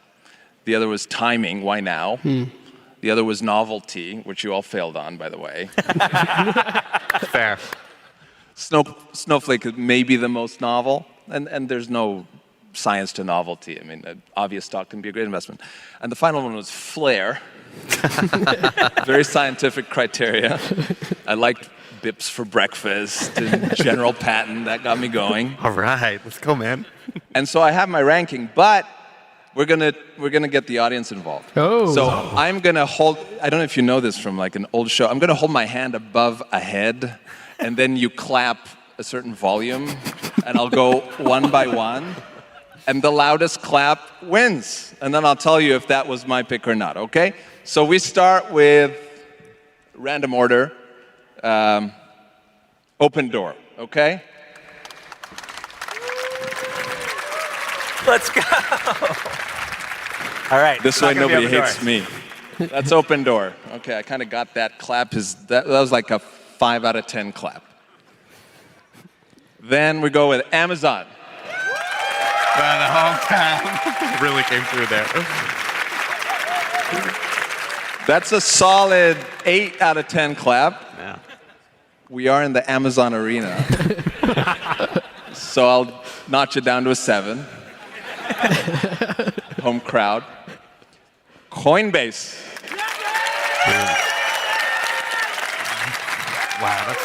Speaker 8: The other was timing. Why now? The other was novelty, which you all failed on, by the way.
Speaker 6: Fair.
Speaker 8: Snowflake is maybe the most novel, and there's no science to novelty. I mean, an obvious stock can be a great investment. And the final one was Flare. Very scientific criteria. I liked Bips for breakfast and General Patton. That got me going.
Speaker 9: All right, let's go, man.
Speaker 8: And so I have my ranking, but we're gonna get the audience involved.
Speaker 2: Oh.
Speaker 8: So I'm gonna hold. I don't know if you know this from like an old show. I'm gonna hold my hand above a head, and then you clap a certain volume, and I'll go one by one, and the loudest clap wins. And then I'll tell you if that was my pick or not. Okay? So we start with random order. Open door, okay?
Speaker 7: Let's go. All right.
Speaker 8: This way nobody hates me. That's open door. Okay, I kind of got that clap. That was like a 5 out of 10 clap. Then we go with Amazon.
Speaker 9: The hometown really came through there.
Speaker 8: That's a solid 8 out of 10 clap.
Speaker 9: Yeah.
Speaker 8: We are in the Amazon arena. So I'll notch it down to a 7. Home crowd. Coinbase.
Speaker 9: Wow, that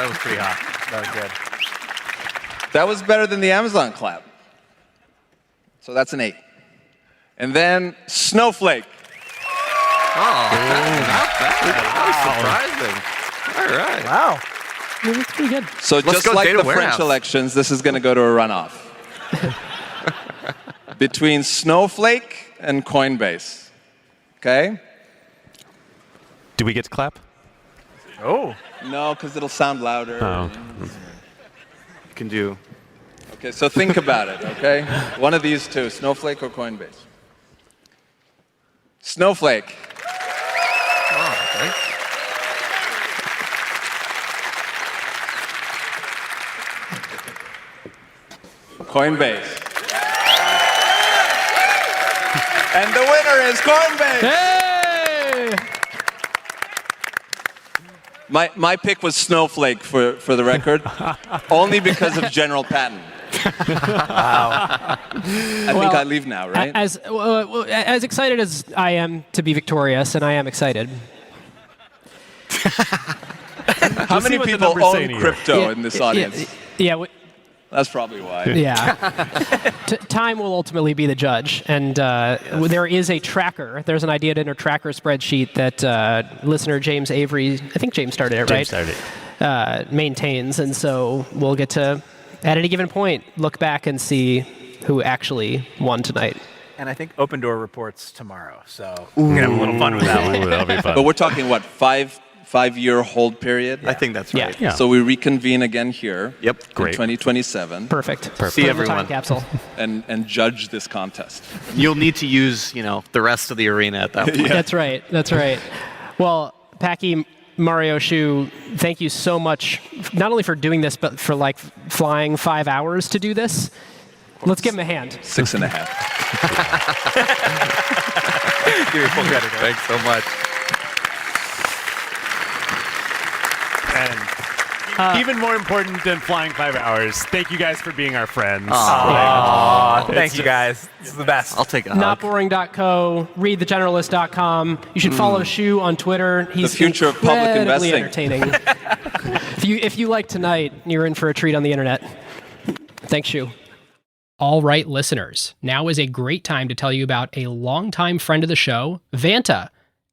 Speaker 9: was pretty hot.
Speaker 7: That was good.
Speaker 8: That was better than the Amazon clap. So that's an 8. And then Snowflake.
Speaker 9: Oh, not bad. Surprising. All right.
Speaker 7: Wow.
Speaker 2: That's pretty good.
Speaker 8: So
Speaker 9: Let's
Speaker 8: just
Speaker 9: go
Speaker 8: like
Speaker 9: data
Speaker 8: the
Speaker 9: warehouse.
Speaker 8: French elections, this is going to go to a runoff. Between Snowflake and Coinbase. Okay?
Speaker 1: Do we get to clap?
Speaker 7: Oh.
Speaker 8: No, because it'll sound louder.
Speaker 1: Oh.
Speaker 9: You can do.
Speaker 8: Okay, so think about it, okay? One of these two, Snowflake or Coinbase. Snowflake.
Speaker 9: Oh, thanks.
Speaker 8: Coinbase. And the winner is Coinbase.
Speaker 2: Hey!
Speaker 8: My pick was Snowflake for the record, only because of General Patton. Wow. I think I leave now, right?
Speaker 2: As excited as I am to be victorious, and I am excited.
Speaker 8: How many
Speaker 1: what the
Speaker 8: people
Speaker 1: numbers say
Speaker 8: own
Speaker 1: to you.
Speaker 8: crypto in this audience?
Speaker 2: Yeah.
Speaker 8: That's probably why.
Speaker 2: Yeah. Time will ultimately be the judge. And there is a tracker. There's an idea in a tracker spreadsheet that listener James Avery, I think James started it, right?
Speaker 1: James started it.
Speaker 2: Maintains. And so we'll get to, at any given point, look back and see who actually won tonight.
Speaker 7: And I think Open Door reports tomorrow. So we're going to have a little fun with that one.
Speaker 1: Ooh, that'll be fun.
Speaker 8: But we're talking, what, five-year hold period?
Speaker 9: I think that's right.
Speaker 2: Yeah.
Speaker 8: So we reconvene again here
Speaker 9: Yep.
Speaker 8: in
Speaker 1: Great.
Speaker 8: 2027
Speaker 2: Perfect.
Speaker 9: See
Speaker 2: Put in the
Speaker 9: everyone.
Speaker 2: Time capsule.
Speaker 8: and judge this contest.
Speaker 6: You'll need to use, the rest of the arena at that point.
Speaker 2: That's right. That's right. Well, Packy, Mario, Shu, thank you so much, not only for doing this, but for flying 5 hours to do this. Let's give him a hand.
Speaker 8: 6.5.
Speaker 7: Give you full credit.
Speaker 9: Thanks so much.
Speaker 1: And even more important than flying 5 hours, thank you guys for being our friends.
Speaker 7: Thanks, you guys. This is the best.
Speaker 6: I'll take a hug.
Speaker 2: Notboring.co, readthegeneralist.com. You should follow Shu on Twitter. He's
Speaker 8: future of public
Speaker 2: incredibly
Speaker 8: investing.
Speaker 2: entertaining. if you like tonight, you're in for a treat on the internet. Thanks, Shu.
Speaker 4: All right, listeners, now is a great time to tell you about a longtime friend of the show, Vanta.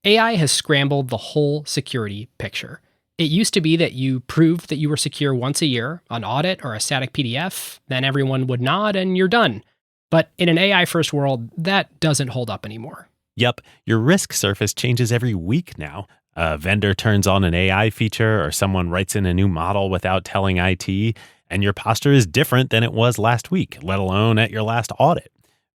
Speaker 4: AI has scrambled the whole security picture. It used to be that you proved that you were secure once a year, an audit or a static PDF, then everyone would nod and you're done. But in an AI-first world, that doesn't hold up anymore.
Speaker 5: Yep, your risk surface changes every week now. A vendor turns on an AI feature or someone writes in a new model without telling IT, and your posture is different than it was last week, let alone at your last audit.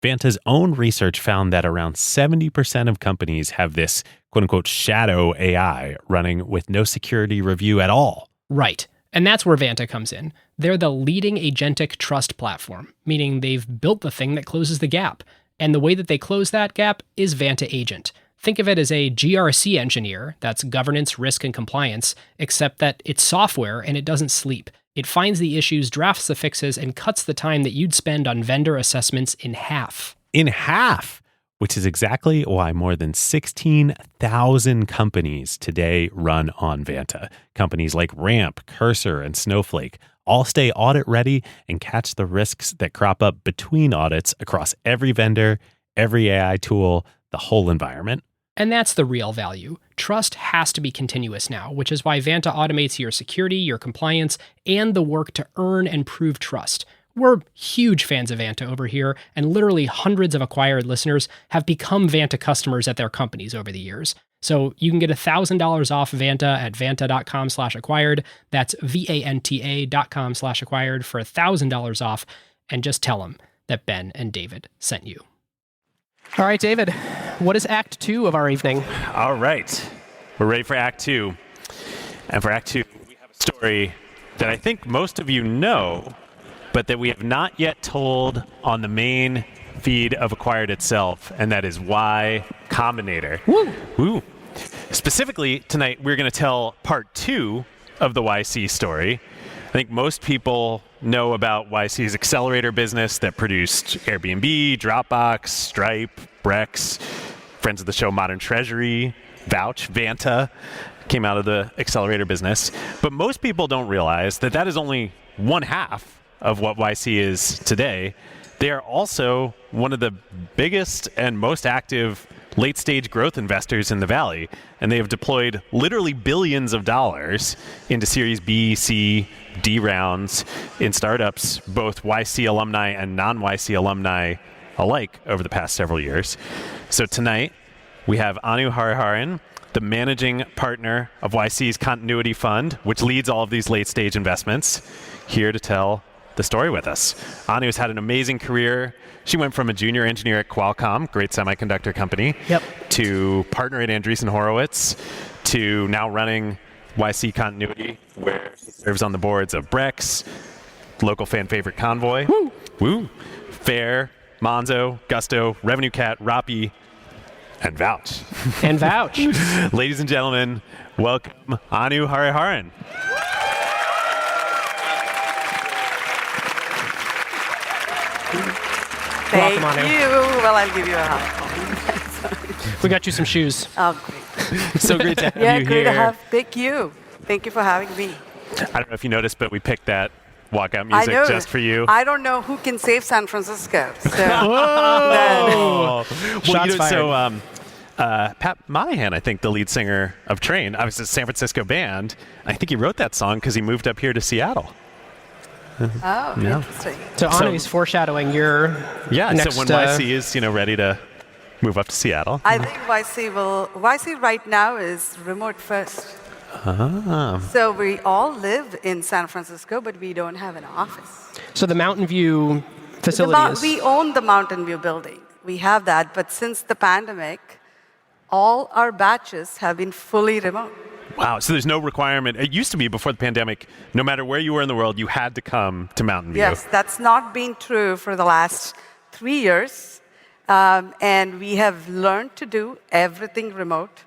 Speaker 5: Vanta's own research found that around 70% of companies have this quote-unquote shadow AI running with no security review at all.
Speaker 4: Right. And that's where Vanta comes in. They're the leading agentic trust platform, meaning they've built the thing that closes the gap. And the way that they close that gap is Vanta Agent. Think of it as a GRC engineer, that's governance, risk, and compliance, except that it's software and it doesn't sleep. It finds the issues, drafts the fixes, and cuts the time that you'd spend on vendor assessments in half.
Speaker 5: In half, which is exactly why more than 16,000 companies today run on Vanta. Companies like Ramp, Cursor, and Snowflake all stay audit ready and catch the risks that crop up between audits across every vendor, every AI tool, the whole environment.
Speaker 4: And that's the real value. Trust has to be continuous now, which is why Vanta automates your security, your compliance, and the work to earn and prove trust. We're huge fans of Vanta over here, and literally hundreds of acquired listeners have become Vanta customers at their companies over the years. So you can get $1,000 off Vanta at vanta.com/acquired. That's VANTA.com/acquired for $1,000 off. And just tell them that Ben and David sent you.
Speaker 2: All right, David, what is Act 2 of our evening?
Speaker 1: All right. We're ready for Act 2. And for Act 2, we have a story that I think most of you know, but that we have not yet told on the main feed of Acquired itself, and that is Y Combinator.
Speaker 2: Woo!
Speaker 1: Woo. Specifically, tonight, we're going to tell part 2 of the YC story. I think most people know about YC's accelerator business that produced Airbnb, Dropbox, Stripe, Brex, friends of the show Modern Treasury, Vouch, Vanta came out of the accelerator business. But most people don't realize that that is only one half of what YC is today. They are also one of the biggest and most active late-stage growth investors in the Valley, and they have deployed literally billions of dollars into Series B, C, D rounds in startups, both YC alumni and non-YC alumni alike over the past several years. So tonight, we have Anu Hariharan, the managing partner of YC's Continuity Fund, which leads all of these late-stage investments, here to tell the story with us. Anu has had an amazing career. She went from a junior engineer at Qualcomm, great semiconductor company, to partner at Andreessen Horowitz, to now running YC Continuity, where she serves on the boards of Brex, local fan favorite Convoy, Woo, Fair, Monzo, Gusto, Revenue Cat, Rappi, and Vouch.
Speaker 2: And Vouch.
Speaker 1: Ladies and gentlemen, welcome Anu Hariharan.
Speaker 2: Welcome,
Speaker 10: Thank
Speaker 2: Anu.
Speaker 10: you. Well, I'll give you a hug.
Speaker 2: We got you some shoes.
Speaker 10: Oh, great.
Speaker 1: So great to have
Speaker 10: Yeah,
Speaker 1: you
Speaker 10: great
Speaker 1: here.
Speaker 10: to have. Thank you. Thank you for having me.
Speaker 1: I don't know if you noticed, but we picked that walkout
Speaker 10: I
Speaker 1: music
Speaker 10: know.
Speaker 1: just for you.
Speaker 10: I don't know who can save San Francisco. So
Speaker 1: Well,
Speaker 2: Shots fired.
Speaker 1: so Pat Monahan, I think the lead singer of Train, I was a San Francisco band. I think he wrote that song because he moved up here to Seattle.
Speaker 10: oh, interesting.
Speaker 2: So Anu's foreshadowing your
Speaker 1: Yeah,
Speaker 2: next,
Speaker 1: so when YC is ready to move up to Seattle.
Speaker 10: I think YC right now is remote first. So we all live in San Francisco, but we don't have an office.
Speaker 2: So the Mountain View facility is...
Speaker 10: We own the Mountain View building. We have that, but since the pandemic, all our batches have been fully remote.
Speaker 1: Wow, so there's no requirement. It used to be before the pandemic, no matter where you were in the world, you had to come to Mountain View.
Speaker 10: Yes, that's not been true for the last 3 years. And we have learned to do everything remote.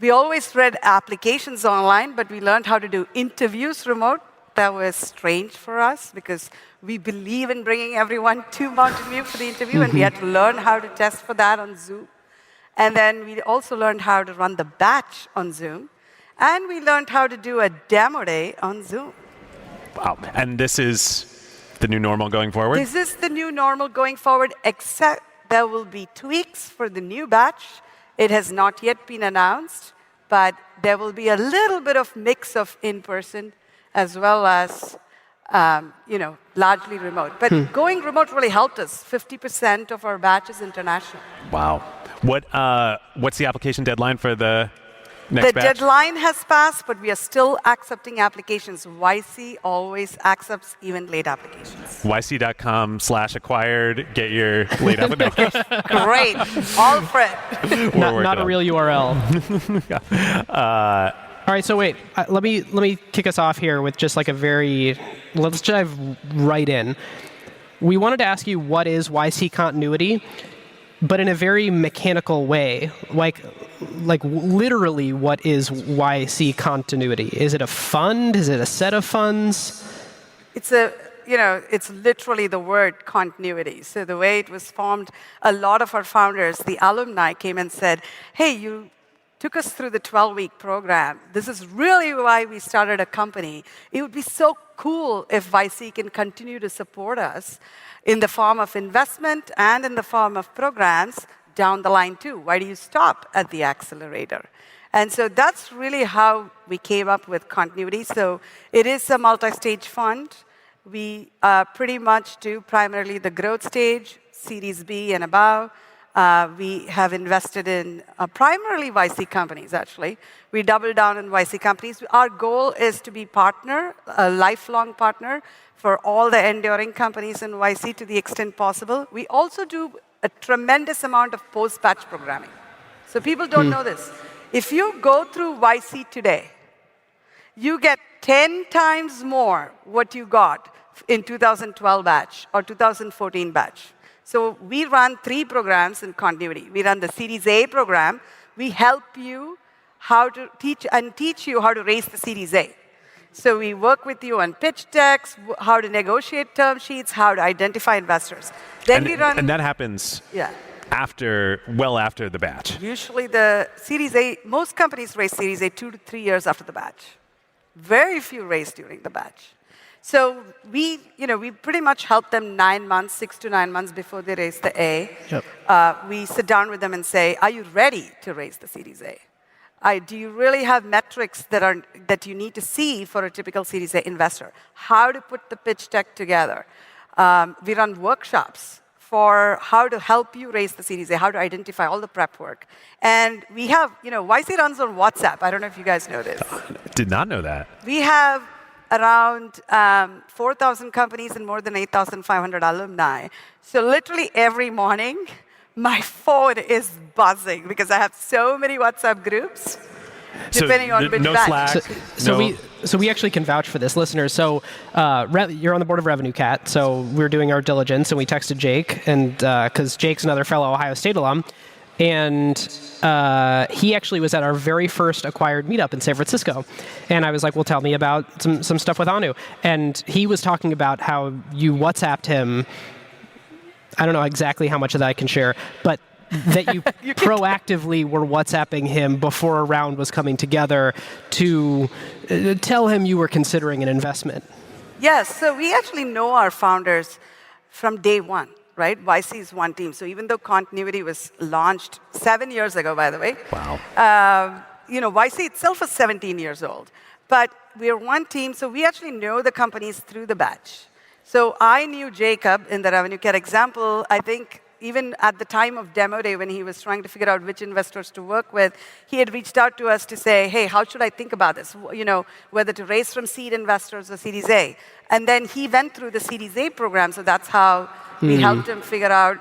Speaker 10: We always read applications online, but we learned how to do interviews remote. That was strange for us because we believe in bringing everyone to Mountain View for the interview, and we had to learn how to test for that on Zoom. And then we also learned how to run the batch on Zoom. And we learned how to do a demo day on Zoom.
Speaker 1: Wow, and this is the new normal going forward?
Speaker 10: This is the new normal going forward, except there will be tweaks for the new batch. It has not yet been announced, but there will be a little bit of mix of in-person as well as, largely remote. But going remote really helped us. 50% of our batch is international.
Speaker 1: Wow. What's the application deadline for the next
Speaker 10: The
Speaker 1: batch?
Speaker 10: deadline has passed, but we are still accepting applications. YC always accepts even late applications.
Speaker 1: YC.com/acquired. Get your late application.
Speaker 10: Great. All for it.
Speaker 2: Not a real URL. All right, so wait. Let me kick us off here with just like let's dive right in. We wanted to ask you what is YC continuity, but in a very mechanical way. Like literally, what is YC continuity? Is it a fund? Is it a set of funds?
Speaker 10: it's literally the word continuity. So the way it was formed, a lot of our founders, the alumni, came and said, hey, you took us through the 12-week program. This is really why we started a company. It would be so cool if YC can continue to support us in the form of investment and in the form of programs down the line too. Why do you stop at the accelerator? And so that's really how we came up with continuity. So it is a multi-stage fund. We pretty much do primarily the growth stage, Series B and above. We have invested in primarily YC companies, actually. We double down in YC companies. Our goal is to be a lifelong partner for all the enduring companies in YC to the extent possible. We also do a tremendous amount of post-batch programming. So people don't know this. If you go through YC today, you get 10 times more what you got in 2012 batch or 2014 batch. So we run 3 programs in continuity. We run the Series A program. We help you how to teach you how to raise the Series A. So we work with you on pitch decks, how to negotiate term sheets, how to identify investors. Then we run...
Speaker 1: And that happens well after the batch.
Speaker 10: Usually the Series A, most companies raise Series A 2 to 3 years after the batch. Very few raise during the batch. So we pretty much help them 6 to 9 months before they raise the A. Yep. We sit down with them and say, are you ready to raise the Series A? Do you really have metrics that you need to see for a typical Series A investor? How to put the pitch deck together. We run workshops for how to help you raise the Series A, how to identify all the prep work. And we have, YC runs on WhatsApp. I don't know if you guys know this.
Speaker 1: Did not know that.
Speaker 10: We have around 4,000 companies and more than 8,500 alumni. So literally every morning, my phone is buzzing because I have so many WhatsApp groups, depending on which batch.
Speaker 2: So we actually can vouch for this, listeners. So you're on the board of Revenue Cat, so we're doing our diligence, and we texted Jake, and because Jake's another fellow Ohio State alum, and he actually was at our very first acquired meetup in San Francisco. And I was like, well, tell me about some stuff with Anu. And he was talking about how you WhatsApped him. I don't know exactly how much of that I can share, but that you proactively were WhatsApping him before a round was coming together to tell him you were considering an investment.
Speaker 10: Yes, so we actually know our founders from day one, right? YC is one team. So even though Continuity was launched 7 years ago, by the way.
Speaker 1: Wow.
Speaker 10: YC itself is 17 years old. But we're one team, so we actually know the companies through the batch. So I knew Jacob in the Revenue Cat example, I think even at the time of demo day when he was trying to figure out which investors to work with, he had reached out to us to say, hey, how should I think about this? Whether to raise from seed investors or Series A. And then he went through the Series A program, so that's how we helped him figure out,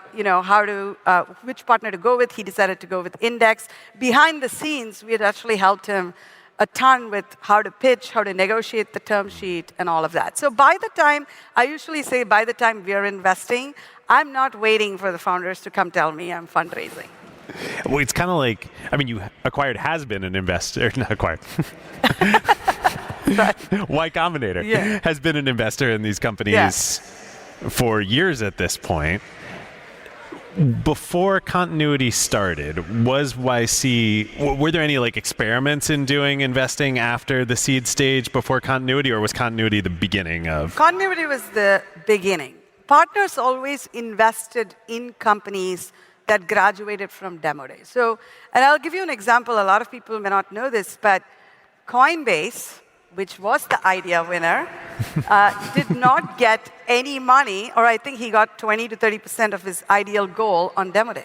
Speaker 10: which partner to go with. He decided to go with Index. Behind the scenes, we had actually helped him a ton with how to pitch, how to negotiate the term sheet, and all of that. So I usually say by the time we're investing, I'm not waiting for the founders to come tell me I'm fundraising.
Speaker 1: Well, it's kind of like, Acquired has been an investor, not Acquired. Y Combinator has been an investor in these companies for years at this point. Before Continuity started, was YC, were there any experiments in doing investing after the seed stage before Continuity, or was Continuity the beginning of?
Speaker 10: Continuity was the beginning. Partners always invested in companies that graduated from demo day. And I'll give you an example. A lot of people may not know this, but Coinbase, which was the idea winner, did not get any money, or I think he got 20 to 30% of his ideal goal on demo day.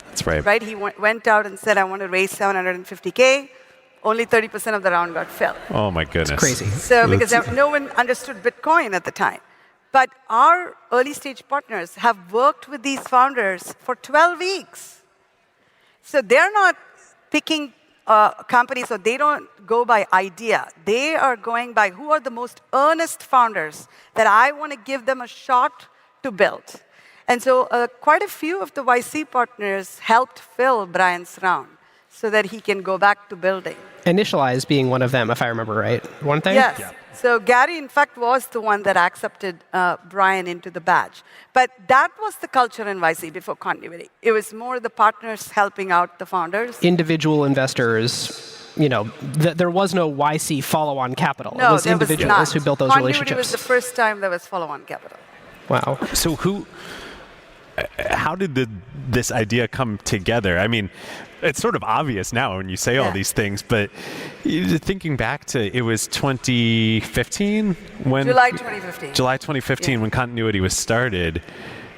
Speaker 1: That's right.
Speaker 10: Right? He went out and said, I want to raise $750K. Only 30% of the round got filled.
Speaker 1: Oh, my goodness.
Speaker 2: It's crazy.
Speaker 10: So because no one understood Bitcoin at the time. But our early stage partners have worked with these founders for 12 weeks. So they're not picking companies, so they don't go by idea. They are going by who are the most earnest founders that I want to give them a shot to build. And so quite a few of the YC partners helped fill Brian's round so that he can go back to building.
Speaker 2: Initialize being one of them, if I remember right. One thing?
Speaker 10: Yes. So Gary, in fact, was the one that accepted Brian into the batch. But that was the culture in YC before continuity. It was more the partners helping out the founders.
Speaker 2: Individual investors, there was no YC follow-on capital.
Speaker 10: No,
Speaker 2: it was individuals who built those
Speaker 10: Continuity
Speaker 2: relationships.
Speaker 10: was the first time there was follow-on capital.
Speaker 2: Wow.
Speaker 1: So how did this idea come together? I mean, it's sort of obvious now when you say all these things, but thinking back to, it was 2015 when...
Speaker 10: July 2015.
Speaker 1: July 2015 when continuity was started.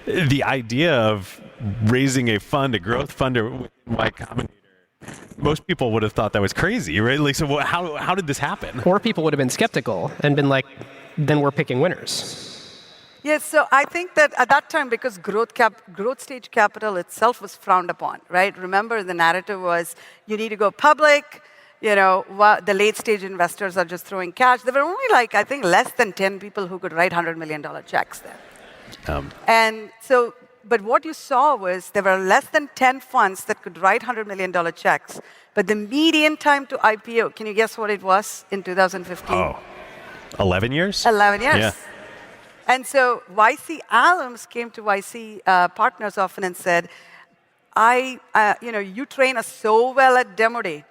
Speaker 1: The idea of raising a fund, a growth fund, with Y Combinator, most people would have thought that was crazy, right? Like, so how did this happen?
Speaker 2: Or people would have been skeptical and been like, then we're picking winners.
Speaker 10: Yes, so I think that at that time, because growth stage capital itself was frowned upon, right? Remember, the narrative was you need to go public. The late stage investors are just throwing cash. There were only I think less than 10 people who could write $100 million checks then. And so, but what you saw was there were less than 10 funds that could write $100 million checks. But the median time to IPO, can you guess what it was in 2015?
Speaker 1: Oh, 11 years?
Speaker 10: 11 years.
Speaker 1: Yeah.
Speaker 10: And so YC alums came to YC partners often and said, you train us so well at demo day,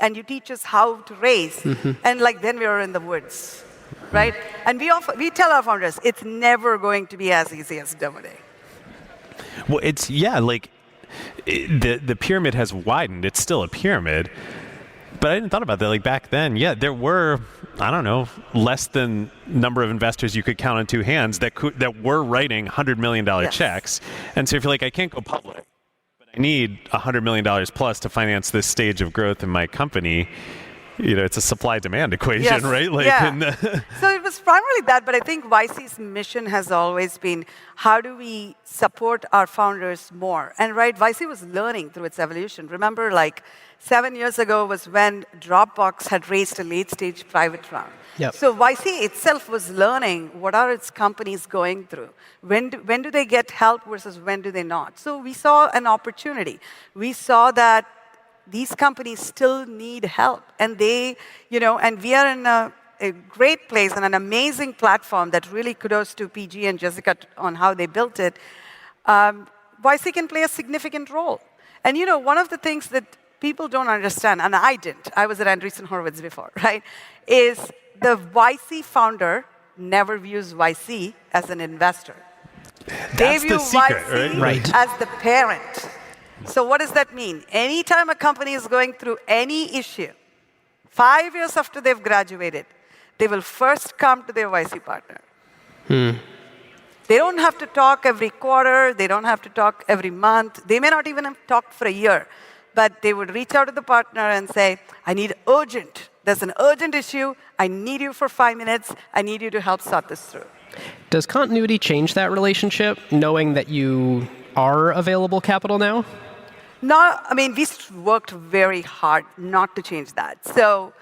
Speaker 10: and you teach us how to raise. And then we are in the woods, right? And we tell our founders, it's never going to be as easy as demo day.
Speaker 1: Well, the pyramid has widened. It's still a pyramid. But I didn't thought about that. Back then, there were, I don't know, less than number of investors you could count on two hands that were writing $100 million checks. And so if you're I can't go public, but I need $100 million plus to finance this stage of growth in my company, it's a supply-demand equation, right?
Speaker 10: So it was primarily that, but I think YC's mission has always been, how do we support our founders more? And YC was learning through its evolution. Remember, 7 years ago was when Dropbox had raised a late-stage private round.
Speaker 2: Yep.
Speaker 10: So YC itself was learning what are its companies going through. When do they get help versus when do they not? So we saw an opportunity. We saw that these companies still need help. And and we are in a great place and an amazing platform that really kudos to PG and Jessica on how they built it. YC can play a significant role. And one of the things that people don't understand, and I didn't, I was at Andreessen Horowitz before, right, is the YC founder never views YC as an investor. They view
Speaker 1: the secret,
Speaker 10: YC
Speaker 1: right?
Speaker 10: as the parent. So what does that mean? Anytime a company is going through any issue, 5 years after they've graduated, they will first come to their YC partner. They don't have to talk every quarter. They don't have to talk every month. They may not even have talked for a year. But they would reach out to the partner and say, there's an urgent issue. I need you for 5 minutes. I need you to help sort this through.
Speaker 2: Does continuity change that relationship, knowing that you are available capital now?
Speaker 10: No, we worked very hard not to change that. So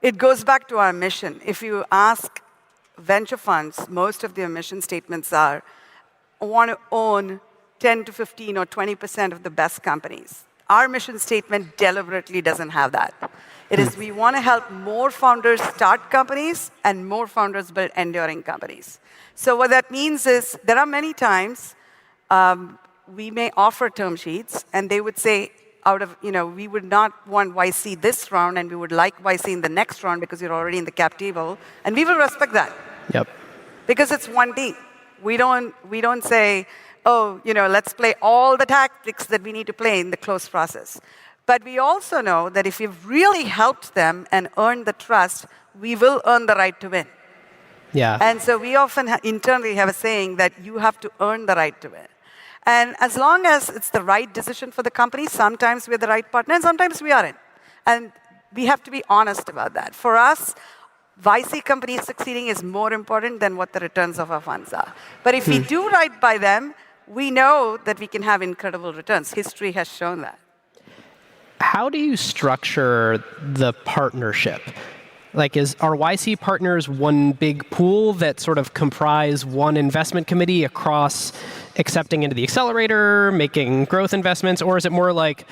Speaker 10: it goes back to our mission. If you ask venture funds, most of their mission statements are, I want to own 10 to 15 or 20% of the best companies. Our mission statement deliberately doesn't have that. It is we want to help more founders start companies and more founders build enduring companies. So what that means is there are many times we may offer term sheets and they would say, we would not want YC this round and we would like YC in the next round because you're already in the cap table. And we will respect that.
Speaker 2: Yep.
Speaker 10: Because it's one team. We don't say, let's play all the tactics that we need to play in the close process. But we also know that if we've really helped them and earned the trust, we will earn the right to win.
Speaker 2: Yeah.
Speaker 10: And so we often internally have a saying that you have to earn the right to win. And as long as it's the right decision for the company, sometimes we're the right partner and sometimes we aren't. And we have to be honest about that. For us, YC companies succeeding is more important than what the returns of our funds are. But if we do right by them, we know that we can have incredible returns. History has shown that.
Speaker 2: How do you structure the partnership? Are YC partners one big pool that sort of comprise one investment committee across accepting into the accelerator, making growth investments, or is it more like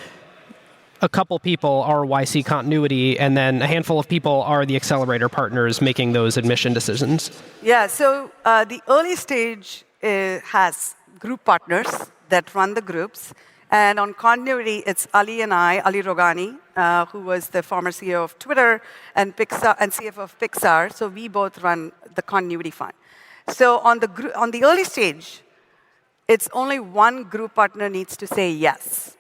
Speaker 2: a couple people are YC continuity, and then a handful of people are the accelerator partners making those admission decisions.
Speaker 10: Yeah, so the early stage has group partners that run the groups. And on continuity, it's Ali and I, Ali Rogani, who was the former CEO of Twitter and Pixar and CFO of Pixar. So we both run the continuity fund. So on the early stage, it's only one group partner needs to say yes.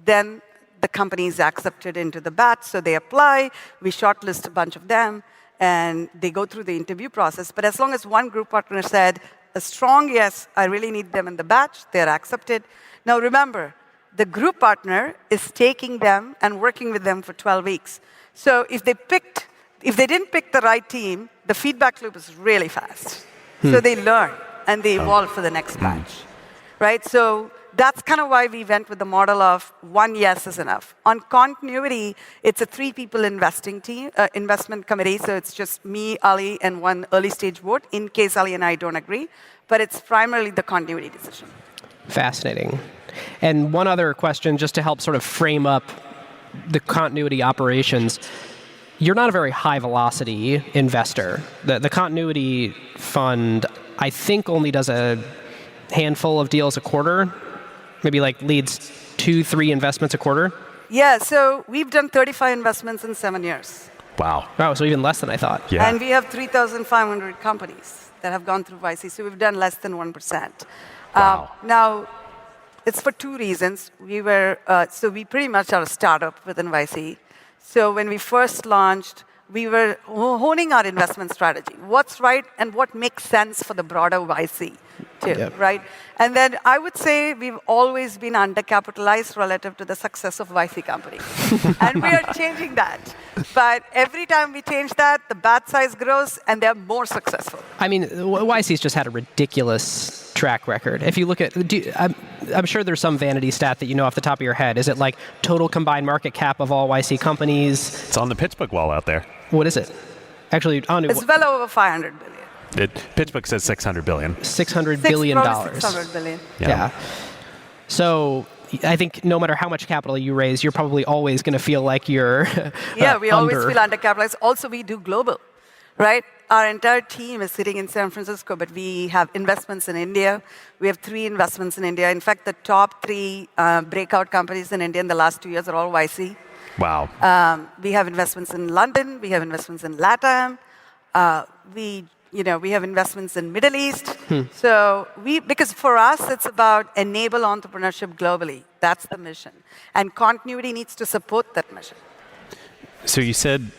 Speaker 10: Then the company is accepted into the batch, so they apply. We shortlist a bunch of them, and they go through the interview process. But as long as one group partner said a strong yes, I really need them in the batch, they're accepted. Now remember, the group partner is taking them and working with them for 12 weeks. So if they didn't pick the right team, the feedback loop is really fast. So they learn and they evolve for the next batch, right? So that's kind of why we went with the model of one yes is enough. On continuity, it's a 3-people investment committee. So it's just me, Ali, and one early stage vote in case Ali and I don't agree. But it's primarily the continuity decision.
Speaker 2: Fascinating. And one other question, just to help sort of frame up the continuity operations. You're not a very high velocity investor. The continuity fund, I think, only does a handful of deals a quarter. Maybe like leads 2-3 investments a quarter?
Speaker 10: Yeah, so we've done 35 investments in 7 years.
Speaker 1: Wow.
Speaker 2: Oh, so even less than I thought.
Speaker 1: Yeah.
Speaker 10: And we have 3,500 companies that have gone through YC, so we've done less than 1%.
Speaker 1: Wow.
Speaker 10: Now, it's for 2 reasons. We pretty much are a startup within YC. So when we first launched, we were honing our investment strategy. What's right and what makes sense for the broader YC, too, right? And then I would say we've always been undercapitalized relative to the success of YC companies. And we are changing that. But every time we change that, the batch size grows and they're more successful.
Speaker 2: I mean, YC's just had a ridiculous track record. If you look at, I'm sure there's some vanity stat that you know off the top of your head. Is it like total combined market cap of all YC companies?
Speaker 1: It's on the PitchBook wall out there.
Speaker 2: What is it? Actually, Anu.
Speaker 10: It's well over 500 billion.
Speaker 1: PitchBook says 600 billion.
Speaker 2: $600 billion.
Speaker 10: $600 billion.
Speaker 2: Yeah. So I think no matter how much capital you raise, you're probably always going to feel like you're
Speaker 10: we always feel undercapitalized. Also, we do global, right? Our entire team is sitting in San Francisco, but we have investments in India. We have 3 investments in India. In fact, the top 3 breakout companies in India in the last 2 years are all YC.
Speaker 1: Wow.
Speaker 10: We have investments in London. We have investments in LATAM. We have investments in Middle East. So because for us, it's about enable entrepreneurship globally. That's the mission. And continuity needs to support that mission.
Speaker 1: So you said,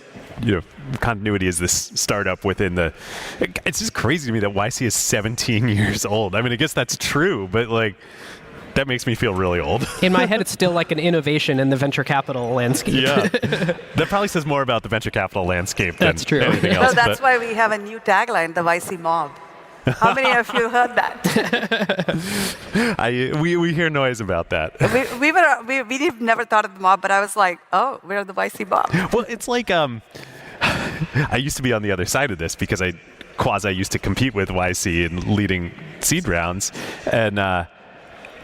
Speaker 1: continuity is this startup within the... It's just crazy to me that YC is 17 years old. I mean, I guess that's true, but that makes me feel really old.
Speaker 2: In my head, it's still like an innovation in the venture capital landscape.
Speaker 1: Yeah. That probably says more about the venture capital landscape than
Speaker 2: That's true.
Speaker 1: anything else.
Speaker 10: So that's why we have a new tagline, the YC mob. How many of you heard that?
Speaker 1: We hear noise about that.
Speaker 10: We've never thought of the mob, but I was like, oh, we're the YC mob.
Speaker 1: Well, it's like I used to be on the other side of this because I used to compete with YC in leading seed rounds, and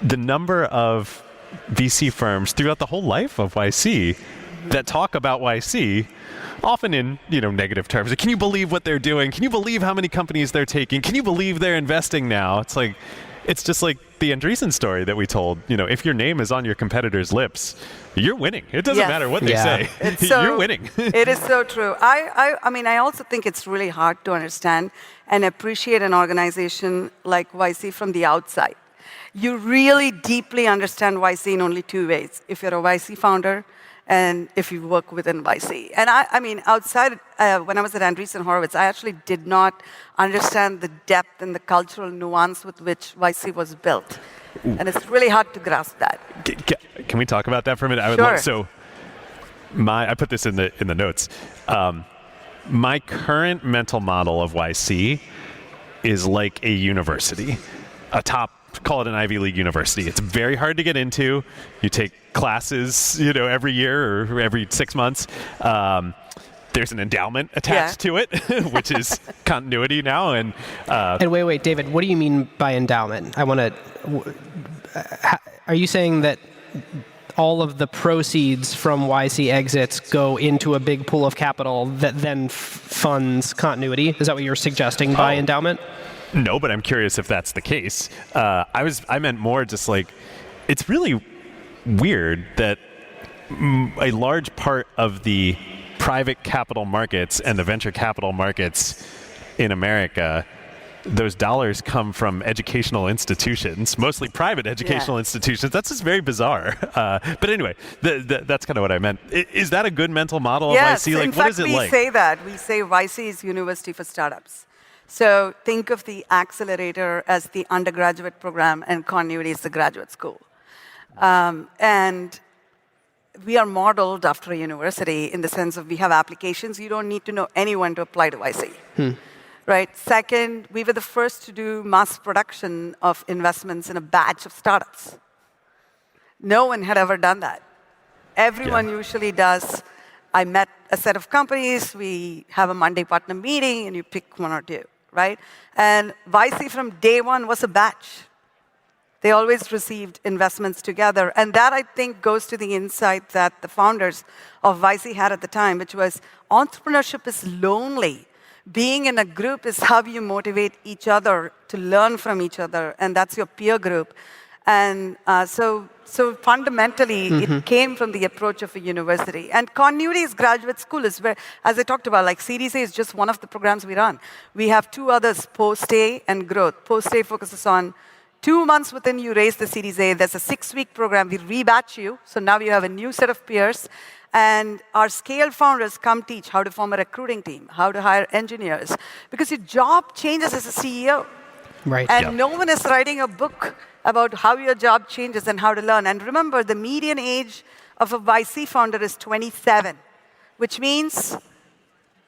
Speaker 1: the number of VC firms throughout the whole life of YC that talk about YC, often in negative terms. Can you believe what they're doing? Can you believe how many companies they're taking? Can you believe they're investing now? It's just like the Andreessen story that we told. If your name is on your competitor's lips, you're winning. It doesn't matter what they say. You're winning.
Speaker 10: It is so true. I also think it's really hard to understand and appreciate an organization like YC from the outside. You really deeply understand YC in only 2 ways. If you're a YC founder and if you work within YC. And outside, when I was at Andreessen Horowitz, I actually did not understand the depth and the cultural nuance with which YC was built. And it's really hard to grasp that.
Speaker 1: Can we talk about that for a minute?
Speaker 10: Sure.
Speaker 1: I put this in the notes. My current mental model of YC is like a university, call it an Ivy League university. It's very hard to get into. You take classes, every year or every 6 months. There's an endowment attached to it, which is continuity now. And
Speaker 2: wait, David, what do you mean by endowment? Are you saying that all of the proceeds from YC exits go into a big pool of capital that then funds continuity. Is that what you're suggesting by endowment?
Speaker 1: No, but I'm curious if that's the case. I meant more just like, it's really weird that a large part of the private capital markets and the venture capital markets in America, those dollars come from educational institutions, mostly private educational institutions. That's just very bizarre. But anyway, that's kind of what I meant. Is that a good mental model of YC? Like,
Speaker 10: in
Speaker 1: what
Speaker 10: fact,
Speaker 1: is it
Speaker 10: we
Speaker 1: like?
Speaker 10: say that. We say YC is University for Startups. So think of the accelerator as the undergraduate program and continuity is the graduate school. And we are modeled after a university in the sense of we have applications. You don't need to know anyone to apply to YC. Right? Second, we were the first to do mass production of investments in a batch of startups. No one had ever done that. Everyone usually does. I met a set of companies. We have a Monday partner meeting, and you pick one or two, right? And YC from day one was a batch. They always received investments together. And that, I think, goes to the insight that the founders of YC had at the time, which was entrepreneurship is lonely. Being in a group is how you motivate each other to learn from each other, and that's your peer group. And so fundamentally, it came from the approach of a university. And Continuity's graduate school is where, as I talked about, like Series A is just one of the programs we run. We have two others, Post-A and Growth. Post-A focuses on 2 months within you raise the Series A. There's a 6-week program. We rebatch you, so now you have a new set of peers. And our scale founders come teach how to form a recruiting team, how to hire engineers, because your job changes as a CEO.
Speaker 2: Right.
Speaker 10: And no one is writing a book about how your job changes and how to learn. And remember, the median age of a YC founder is 27, which means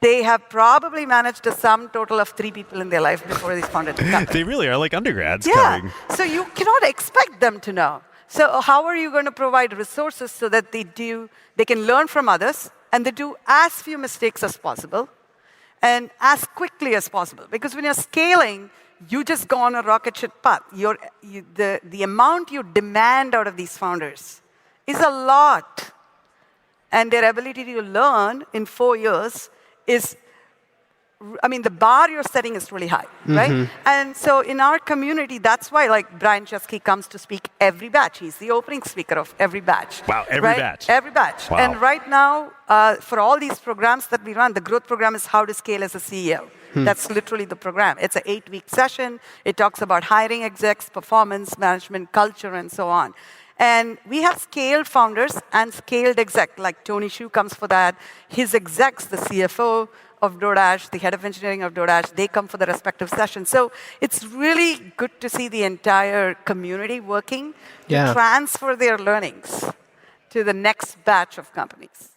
Speaker 10: they have probably managed a sum total of 3 people in their life before they founded the company.
Speaker 1: They really are like undergrads
Speaker 10: Yeah.
Speaker 1: coming.
Speaker 10: So you cannot expect them to know. So how are you going to provide resources so that they can learn from others and they do as few mistakes as possible and as quickly as possible? Because when you're scaling, you just go on a rocket ship path. The amount you demand out of these founders is a lot. And their ability to learn in 4 years is, the bar you're setting is really high, right? And so in our community, that's why like Brian Chesky comes to speak every batch. He's the opening speaker of every batch.
Speaker 1: Wow, every batch.
Speaker 10: Every batch.
Speaker 1: Wow.
Speaker 10: And right now, for all these programs that we run, the growth program is how to scale as a CEO. That's literally the program. It's an 8-week session. It talks about hiring execs, performance management, culture, and so on. And we have scaled founders and scaled exec, like Tony Shu comes for that. His execs, the CFO of DoorDash, the head of engineering of DoorDash, they come for the respective sessions. So it's really good to see the entire community working to transfer their learnings to the next batch of companies.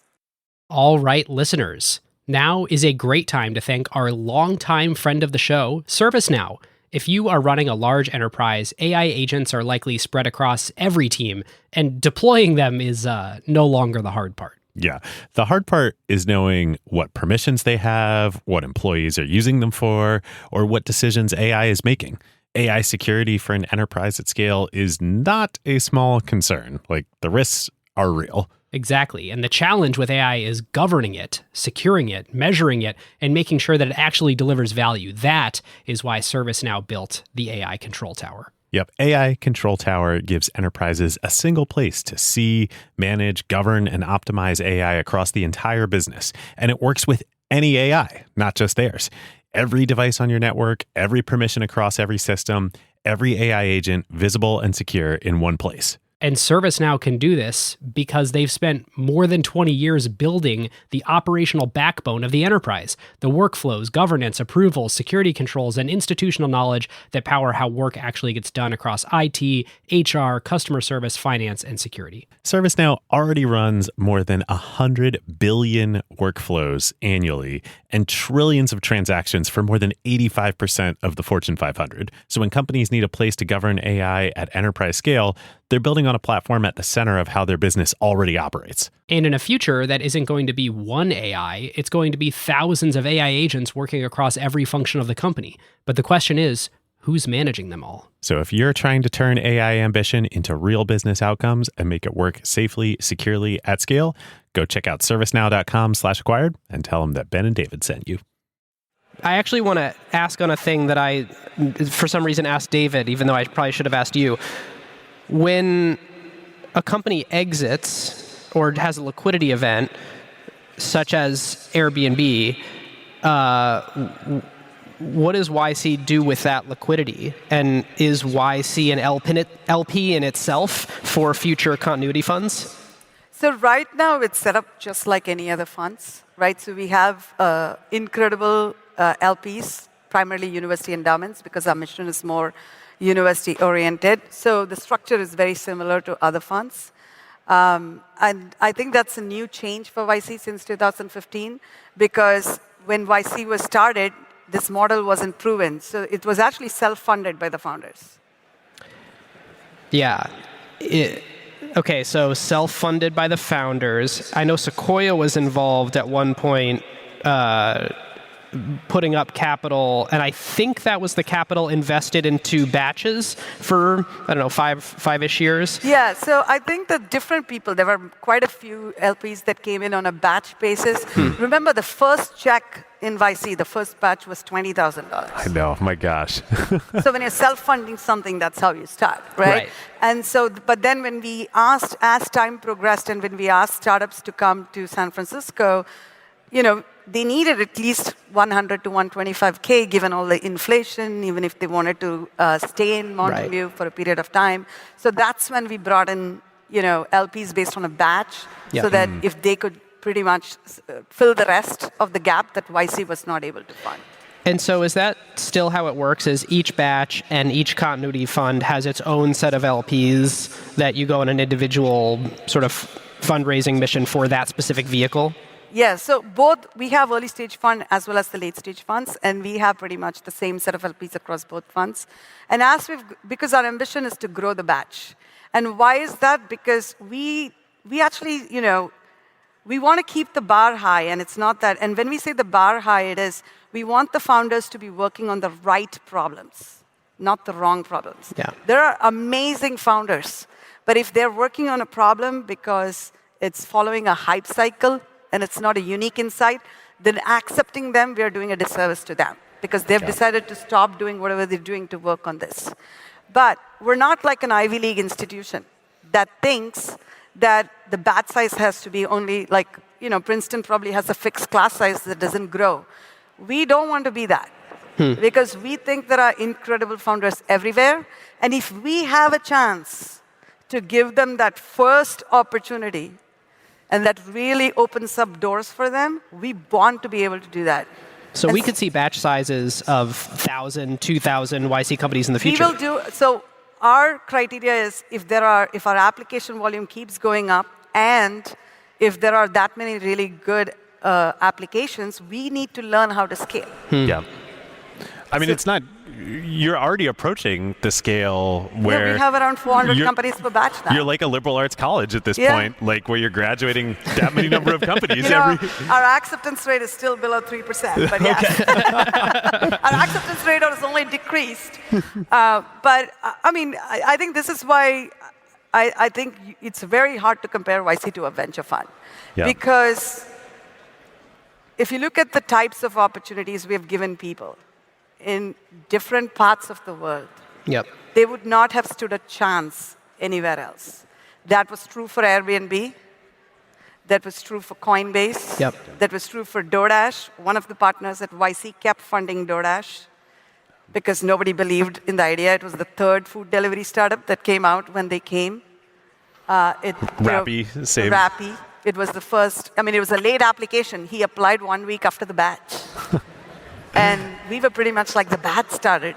Speaker 4: All right, listeners. Now is a great time to thank our longtime friend of the show, ServiceNow. If you are running a large enterprise, AI agents are likely spread across every team, and deploying them is no longer the hard part.
Speaker 5: Yeah. The hard part is knowing what permissions they have, what employees are using them for, or what decisions AI is making. AI security for an enterprise at scale is not a small concern. Like, the risks are real.
Speaker 4: Exactly. And the challenge with AI is governing it, securing it, measuring it, and making sure that it actually delivers value. That is why ServiceNow built the AI Control Tower.
Speaker 5: Yep. AI Control Tower gives enterprises a single place to see, manage, govern, and optimize AI across the entire business. And it works with any AI, not just theirs. Every device on your network, every permission across every system, every AI agent visible and secure in one place.
Speaker 4: And ServiceNow can do this because they've spent more than 20 years building the operational backbone of the enterprise, the workflows, governance, approvals, security controls, and institutional knowledge that power how work actually gets done across IT, HR, customer service, finance, and security.
Speaker 5: ServiceNow already runs more than 100 billion workflows annually and trillions of transactions for more than 85% of the Fortune 500. So when companies need a place to govern AI at enterprise scale, they're building on a platform at the center of how their business already operates.
Speaker 4: And in a future that isn't going to be one AI, it's going to be thousands of AI agents working across every function of the company. But the question is, who's managing them all?
Speaker 5: So if you're trying to turn AI ambition into real business outcomes and make it work safely, securely, at scale, go check out servicenow.com/acquired and tell them that Ben and David sent you.
Speaker 2: I actually want to ask on a thing that I, for some reason, asked David, even though I probably should have asked you. When a company exits or has a liquidity event, such as Airbnb, what does YC do with that liquidity? And is YC an LP in itself for future continuity funds?
Speaker 10: So right now it's set up just like any other funds, right? So we have incredible LPs, primarily university endowments, because our mission is more university-oriented. So the structure is very similar to other funds. And I think that's a new change for YC since 2015, because when YC was started, this model wasn't proven. So it was actually self-funded by the founders.
Speaker 2: Yeah. Okay, so self-funded by the founders. I know Sequoia was involved at one point putting up capital, and I think that was the capital invested into batches for, I don't know, five-ish years.
Speaker 10: Yeah, so I think that different people, there were quite a few LPs that came in on a batch basis. Remember the first check in YC, the first batch was $20,000.
Speaker 1: I know, my gosh.
Speaker 10: So when you're self-funding something, that's how you start, right? And so, but then when we asked, as time progressed, and when we asked startups to come to San Francisco, they needed at least 100 to 125K given all the inflation, even if they wanted to stay in Mountain View for a period of time. So that's when we brought in, LPs based on a batch, so that if they could pretty much fill the rest of the gap that YC was not able to fund.
Speaker 2: And so is that still how it works, is each batch and each continuity fund has its own set of LPs that you go on an individual sort of fundraising mission for that specific vehicle?
Speaker 10: Yeah, so both, we have early stage fund as well as the late stage funds, and we have pretty much the same set of LPs across both funds. And because our ambition is to grow the batch. And why is that? Because we actually, we want to keep the bar high, and it's not that. And when we say the bar high, it is, we want the founders to be working on the right problems, not the wrong problems.
Speaker 2: Yeah.
Speaker 10: There are amazing founders, but if they're working on a problem because it's following a hype cycle, and it's not a unique insight, then accepting them, we are doing a disservice to them because they've decided to stop doing whatever they're doing to work on this. But we're not like an Ivy League institution that thinks that the batch size has to be only like, Princeton probably has a fixed class size that doesn't grow. We don't want to be that because we think there are incredible founders everywhere. And if we have a chance to give them that first opportunity, and that really opens up doors for them, we want to be able to do that.
Speaker 2: So we could see batch sizes of 1,000, 2,000 YC companies in the future.
Speaker 10: We will do, so our criteria is if our application volume keeps going up, and if there are that many really good applications, we need to learn how to scale.
Speaker 1: Yeah. I mean, it's not, you're already approaching the scale where...
Speaker 10: Yeah, we have around 400 companies per batch now.
Speaker 1: You're like a liberal arts college at this point, like where you're graduating that many number of companies
Speaker 10: Our acceptance rate is still below 3%, but yes. Our acceptance rate has only decreased. But, I think this is why I think it's very hard to compare YC to a venture fund. Yeah. Because if you look at the types of opportunities we have given people, in different parts of the world, they would not have stood a chance anywhere else. That was true for Airbnb. That was true for Coinbase. That was true for DoorDash. One of the partners at YC kept funding DoorDash because nobody believed in the idea. It was the third food delivery startup that came out when they came.
Speaker 1: Rappi, same.
Speaker 10: Rappi. It was the first. It was a late application. He applied 1 week after the batch. And we were pretty much like the batch started.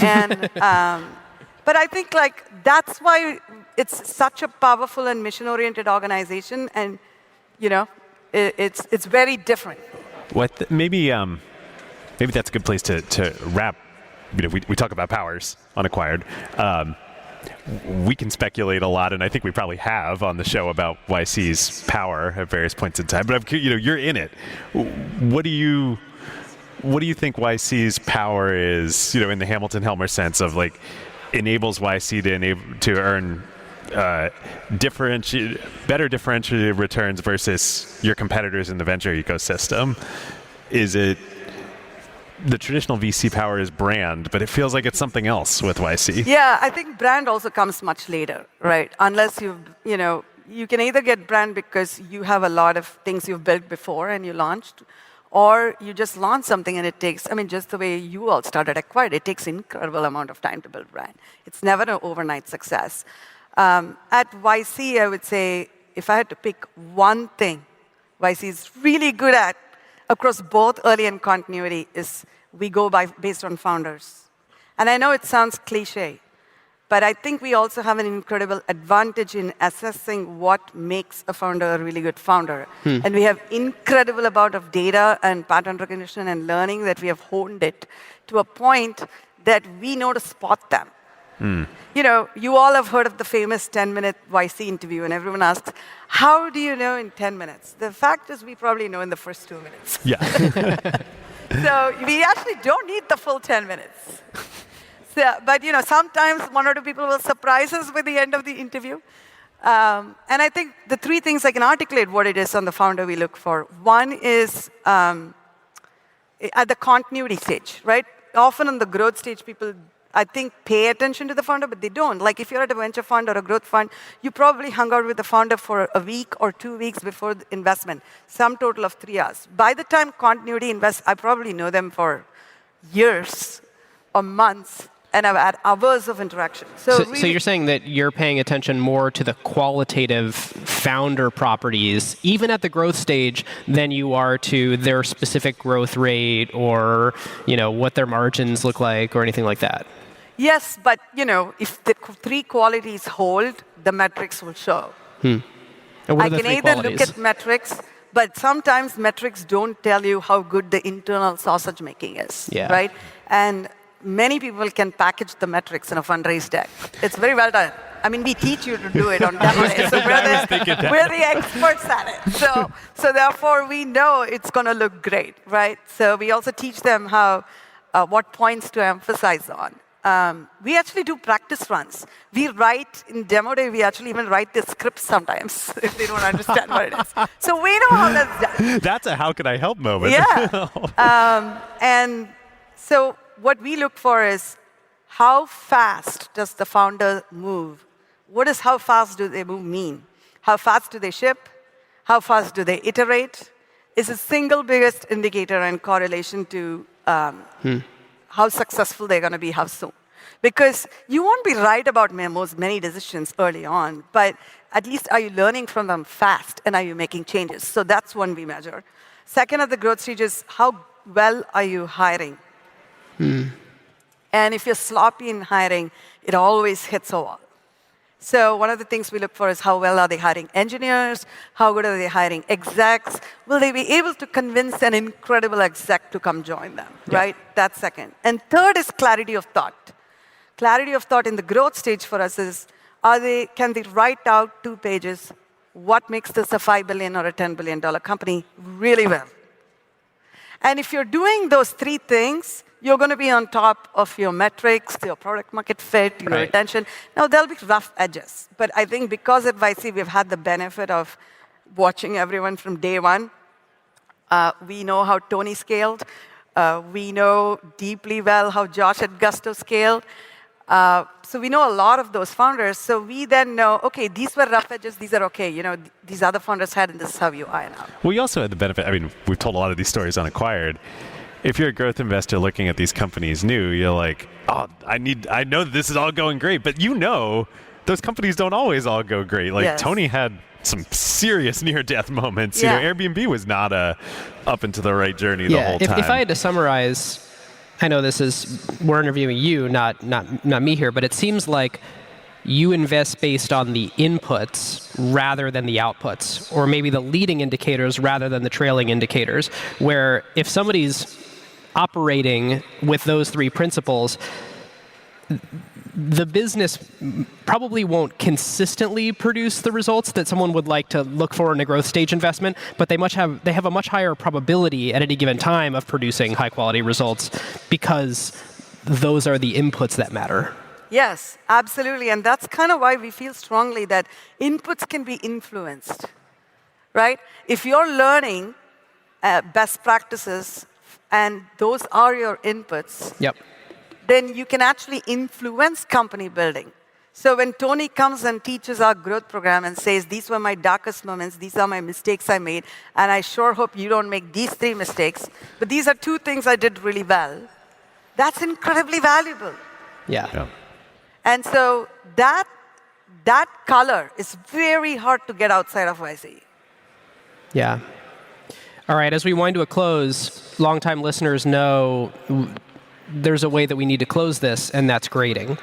Speaker 10: And, but I think that's why it's such a powerful and mission-oriented organization. And, it's very different.
Speaker 1: Maybe that's a good place to wrap. We talk about powers unacquired. We can speculate a lot, and I think we probably have on the show about YC's power at various points in time. But you're in it. what do you think YC's power is, in the Hamilton-Helmer sense of like enables YC to earn better differentiated returns versus your competitors in the venture ecosystem? Is it the traditional VC power is brand, but it feels like it's something else with YC?
Speaker 10: Yeah, I think brand also comes much later, right? Unless you can either get brand because you have a lot of things you've built before and you launched, or you just launch something and it takes, just the way you all started Acquired, it takes incredible amount of time to build brand. It's never an overnight success. At YC, I would say, if I had to pick one thing YC is really good at across both early and continuity is we go based on founders. And I know it sounds cliche, but I think we also have an incredible advantage in assessing what makes a founder a really good founder. And we have incredible amount of data and pattern recognition and learning that we have honed it to a point that we know to spot them. You all have heard of the famous 10-minute YC interview, and everyone asks, how do you know in 10 minutes? The fact is we probably know in the first 2 minutes.
Speaker 1: Yeah.
Speaker 10: So we actually don't need the full 10 minutes. But sometimes one or two people will surprise us with the end of the interview. And I think the three things I can articulate what it is on the founder we look for. One is at the continuity stage, right? Often on the growth stage, people, I think, pay attention to the founder, but they don't. Like if you're at a venture fund or a growth fund, you probably hung out with the founder for a week or 2 weeks before the investment, some total of 3 hours. By the time continuity invests, I probably know them for years or months, and I've had hours of interaction.
Speaker 2: So you're saying that you're paying attention more to the qualitative founder properties, even at the growth stage, than you are to their specific growth rate or what their margins look like or anything like that?
Speaker 10: Yes, but if the three qualities hold, the metrics will show.
Speaker 2: And what
Speaker 10: I
Speaker 2: are the
Speaker 10: can
Speaker 2: three
Speaker 10: either
Speaker 2: qualities?
Speaker 10: look at metrics, but sometimes metrics don't tell you how good the internal sausage making is, right? And many people can package the metrics in a fundraise deck. It's very well done. We teach you to do it on demo days. So we're the experts at it. So therefore, we know it's going to look great, right? So we also teach them what points to emphasize on. We actually do practice runs. We write, in demo day, we actually even write the scripts sometimes if they don't understand what it is. So we know how that's done.
Speaker 1: That's a how can I help moment.
Speaker 10: Yeah. And so what we look for is how fast does the founder move? What does how fast do they move mean? How fast do they ship? How fast do they iterate? Is the single biggest indicator and correlation to how successful they're going to be, how soon. Because you won't be right about many decisions early on, but at least are you learning from them fast and are you making changes? So that's one we measure. Second at the growth stage is how well are you hiring? And if you're sloppy in hiring, it always hits a wall. So one of the things we look for is how well are they hiring engineers? How good are they hiring execs? Will they be able to convince an incredible exec to come join them, right? That's second. And third is clarity of thought. Clarity of thought in the growth stage for us is, can they write out 2 pages what makes this a $5 billion or a $10 billion company really well? And if you're doing those 3 things, you're going to be on top of your metrics, your product market fit, your retention. Now, there'll be rough edges. But I think because at YC we've had the benefit of watching everyone from day one, we know how Tony scaled. We know deeply well how Josh at Gusto scaled. So we know a lot of those founders. So we then know, okay, these were rough edges. These are okay. These other founders had, and this is how you iron out.
Speaker 1: We also had the benefit. We've told a lot of these stories on Acquired. If you're a growth investor looking at these companies new, you're like, oh, I know that this is all going great, but those companies don't always all go great. Like Tony had some serious near-death moments. Airbnb was not up into the right journey the whole time.
Speaker 2: If I had to summarize, I know we're interviewing you, not me here, but it seems like you invest based on the inputs rather than the outputs, or maybe the leading indicators rather than the trailing indicators, where if somebody's operating with those 3 principles, the business probably won't consistently produce the results that someone would like to look for in a growth stage investment, but they have a much higher probability at any given time of producing high quality results because those are the inputs that matter.
Speaker 10: Yes, absolutely. And that's kind of why we feel strongly that inputs can be influenced, right? If you're learning best practices and those are your inputs,
Speaker 2: Yep.
Speaker 10: then you can actually influence company building. So when Tony comes and teaches our growth program and says, these were my darkest moments, these are my mistakes I made, and I sure hope you don't make these 3 mistakes, but these are 2 things I did really well, that's incredibly valuable.
Speaker 2: Yeah.
Speaker 10: And so that color is very hard to get outside of YC.
Speaker 2: Yeah. All right, as we wind to a close, longtime listeners know there's a way that we need to close this, and that's grading.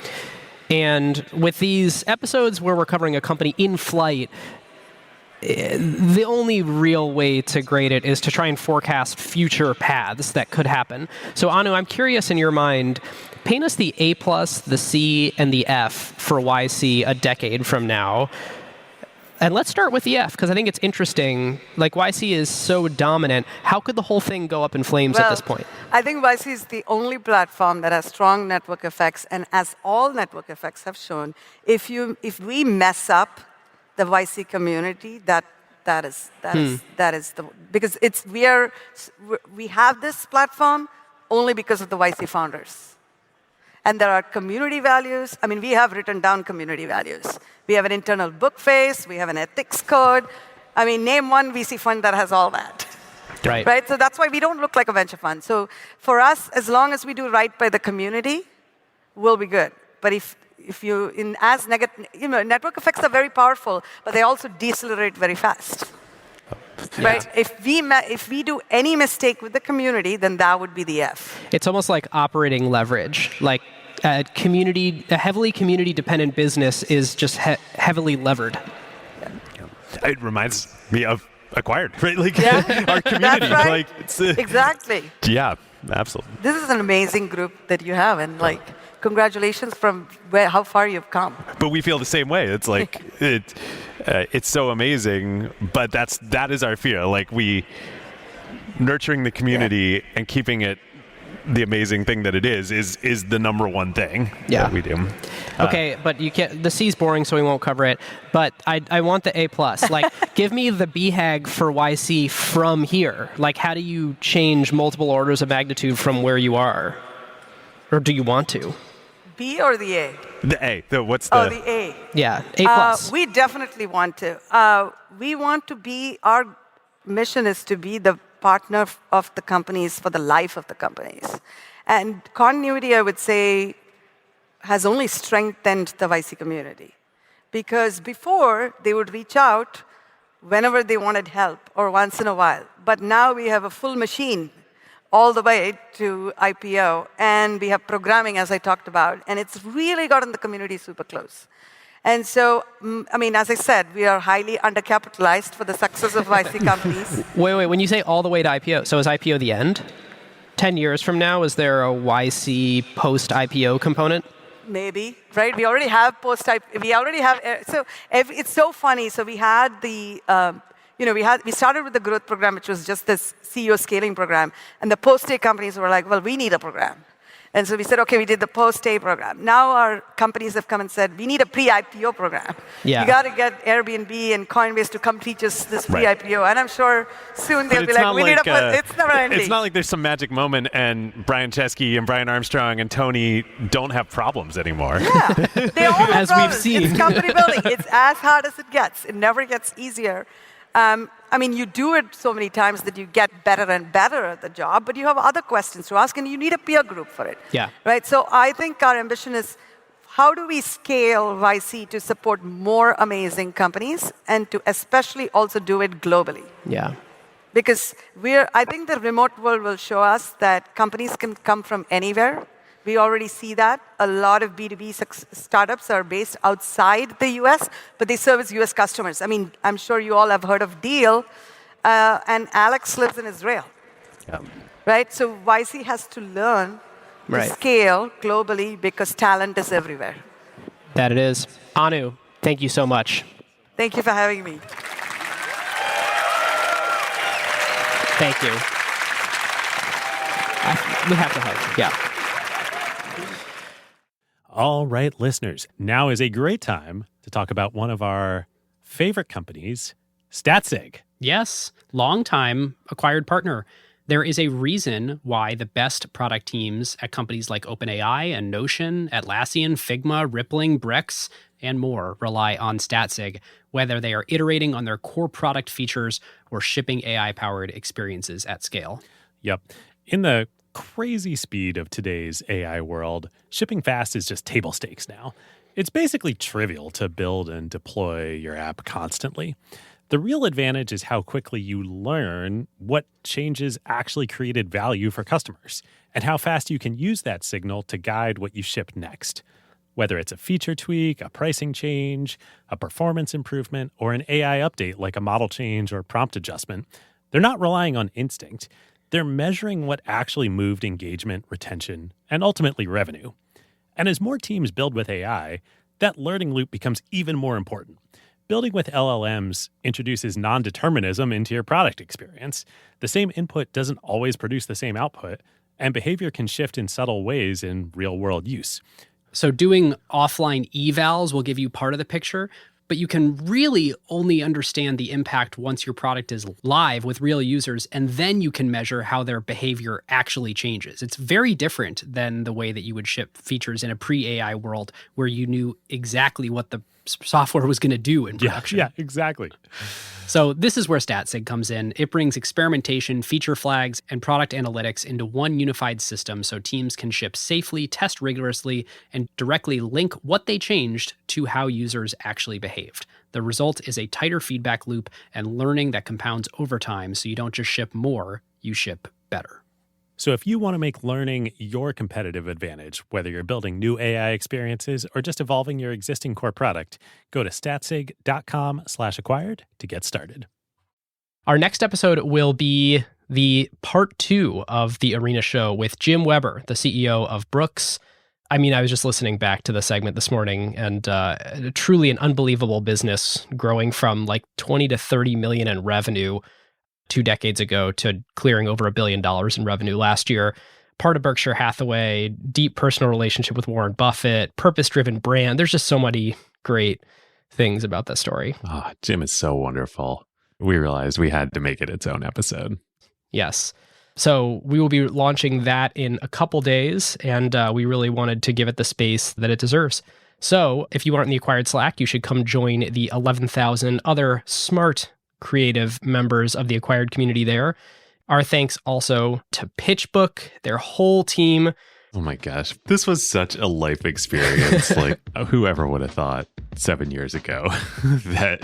Speaker 2: And with these episodes where we're covering a company in flight, the only real way to grade it is to try and forecast future paths that could happen. So Anu, I'm curious in your mind, paint us the A+, the C, and the F for YC a decade from now. And let's start with the F, because I think it's interesting. Like, YC is so dominant. How could the whole thing go up in flames at this point?
Speaker 10: I think YC is the only platform that has strong network effects. And as all network effects have shown, if we mess up the YC community, that is the, because we have this platform only because of the YC founders. And there are community values. I mean, we have written down community values. We have an internal book face. We have an ethics code. I mean, name one VC fund that has all that.
Speaker 2: Right.
Speaker 10: Right? So that's why we don't look like a venture fund. So for us, as long as we do right by the community, we'll be good. But if network effects are very powerful, but they also decelerate very fast. Yeah. Right? If we do any mistake with the community, then that would be the F.
Speaker 2: It's almost like operating leverage. Like a heavily community-dependent business is just heavily levered.
Speaker 1: Yeah. It reminds me of Acquired, right? Like our community.
Speaker 10: That's right.
Speaker 1: Like
Speaker 10: exactly.
Speaker 1: Yeah, absolutely.
Speaker 10: This is an amazing group that you have, and congratulations from how far you've come.
Speaker 1: But we feel the same way. It's like it's so amazing, but that is our fear. Like nurturing the community and keeping it the amazing thing that it is the number one thing that we do.
Speaker 2: Okay, but you can't. The C's boring, so we won't cover it. But I want the A+. Like, give me the BHAG for YC from here. Like, how do you change multiple orders of magnitude from where you are, or do you want to?
Speaker 10: B or the A?
Speaker 1: The A. What's the?
Speaker 10: Oh, the A.
Speaker 2: Yeah, A+.
Speaker 10: We definitely want to. We want to be. Our mission is to be the partner of the companies for the life of the companies. And continuity, I would say, has only strengthened the YC community. Because before, they would reach out whenever they wanted help or once in a while. But now we have a full machine all the way to IPO. And we have programming, as I talked about. And it's really gotten the community super close. And so, I mean, as I said, we are highly undercapitalized for the success of YC companies.
Speaker 2: Wait. When you say all the way to IPO, so is IPO the end? 10 years from now, is there a YC post-IPO component?
Speaker 10: Maybe, right? We already have post-IPO. We already have. So it's so funny. So we had the, we started with the growth program, which was just this CEO scaling program. And the post-A companies were like, well, we need a program. And so we said, okay, we did the post-A program. Now our companies have come and said, we need a pre-IPO program.
Speaker 2: Yeah.
Speaker 10: You got to get Airbnb and Coinbase to come teach us this pre-IPO. Right. And I'm sure soon they'll be like, we need a, it's never ending.
Speaker 1: It's not like there's some magic moment and Brian Chesky and Brian Armstrong and Tony don't have problems anymore.
Speaker 10: Yeah, they all have
Speaker 2: as
Speaker 10: problems.
Speaker 2: We've seen.
Speaker 10: It's company building. It's as hard as it gets. It never gets easier. I mean, you do it so many times that you get better and better at the job, but you have other questions to ask, and you need a peer group for it.
Speaker 2: Yeah.
Speaker 10: Right? So I think our ambition is, how do we scale YC to support more amazing companies and to especially also do it globally?
Speaker 2: Yeah.
Speaker 10: Because I think the remote world will show us that companies can come from anywhere. We already see that. A lot of B2B startups are based outside the US, but they service US customers. I mean, I'm sure you all have heard of Deal, and Alex lives in Israel.
Speaker 1: Yeah.
Speaker 10: Right? So YC has to learn
Speaker 2: Right.
Speaker 10: to scale globally because talent is everywhere.
Speaker 2: That it is. Anu, thank you so much.
Speaker 10: Thank you for having me.
Speaker 2: Thank you. We have to hug. Yeah.
Speaker 5: All right, listeners, now is a great time to talk about one of our favorite companies, Statsig.
Speaker 4: Yes, longtime acquired partner. There is a reason why the best product teams at companies like OpenAI and Notion, Atlassian, Figma, Rippling, Brex, and more rely on Statsig, whether they are iterating on their core product features or shipping AI-powered experiences at scale.
Speaker 5: Yep. In the crazy speed of today's AI world, shipping fast is just table stakes now. It's basically trivial to build and deploy your app constantly. The real advantage is how quickly you learn what changes actually created value for customers and how fast you can use that signal to guide what you ship next. Whether it's a feature tweak, a pricing change, a performance improvement, or an AI update like a model change or prompt adjustment, they're not relying on instinct. They're measuring what actually moved engagement, retention, and ultimately revenue. And as more teams build with AI, that learning loop becomes even more important. Building with LLMs introduces non-determinism into your product experience. The same input doesn't always produce the same output, and behavior can shift in subtle ways in real-world use.
Speaker 4: So doing offline evals will give you part of the picture, but you can really only understand the impact once your product is live with real users, and then you can measure how their behavior actually changes. It's very different than the way that you would ship features in a pre-AI world where you knew exactly what the software was going to do in production.
Speaker 5: Yeah, exactly.
Speaker 4: So this is where Statsig comes in. It brings experimentation, feature flags, and product analytics into one unified system so teams can ship safely, test rigorously, and directly link what they changed to how users actually behaved. The result is a tighter feedback loop and learning that compounds over time, so you don't just ship more, you ship better.
Speaker 5: So if you want to make learning your competitive advantage, whether you're building new AI experiences or just evolving your existing core product, go to statsig.com/acquired to get started.
Speaker 4: Our next episode will be the part 2 of the Arena Show with Jim Weber, the CEO of Brooks. I mean, I was just listening back to the segment this morning, and truly an unbelievable business growing from like 20 to 30 million in revenue 2 decades ago to clearing over $1 billion in revenue last year. Part of Berkshire Hathaway, deep personal relationship with Warren Buffett, purpose-driven brand. There's just so many great things about that story.
Speaker 9: Oh, Jim is so wonderful. We realized we had to make it its own episode.
Speaker 4: Yes. So we will be launching that in a couple days, and we really wanted to give it the space that it deserves. So if you aren't in the Acquired Slack, you should come join the 11,000 other smart, creative members of the Acquired community there. Our thanks also to PitchBook, their whole team.
Speaker 9: Oh my gosh. This was such a life experience. Like, whoever would have thought 7 years ago that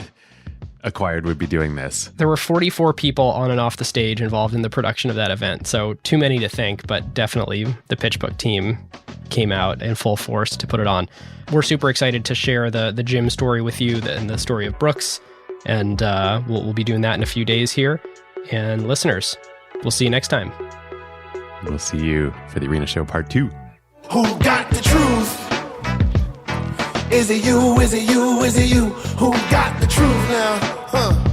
Speaker 9: Acquired would be doing this.
Speaker 4: There were 44 people on and off the stage involved in the production of that event. So too many to thank, but definitely the PitchBook team came out in full force to put it on. We're super excited to share the Jim story with you and the story of Brooks. And we'll be doing that in a few days here. And listeners, we'll see you next time.
Speaker 9: We'll see you for the Arena Show Part 2.
Speaker 3: Who got the truth? Is it you? Is it you? Is it you? Who got the truth now?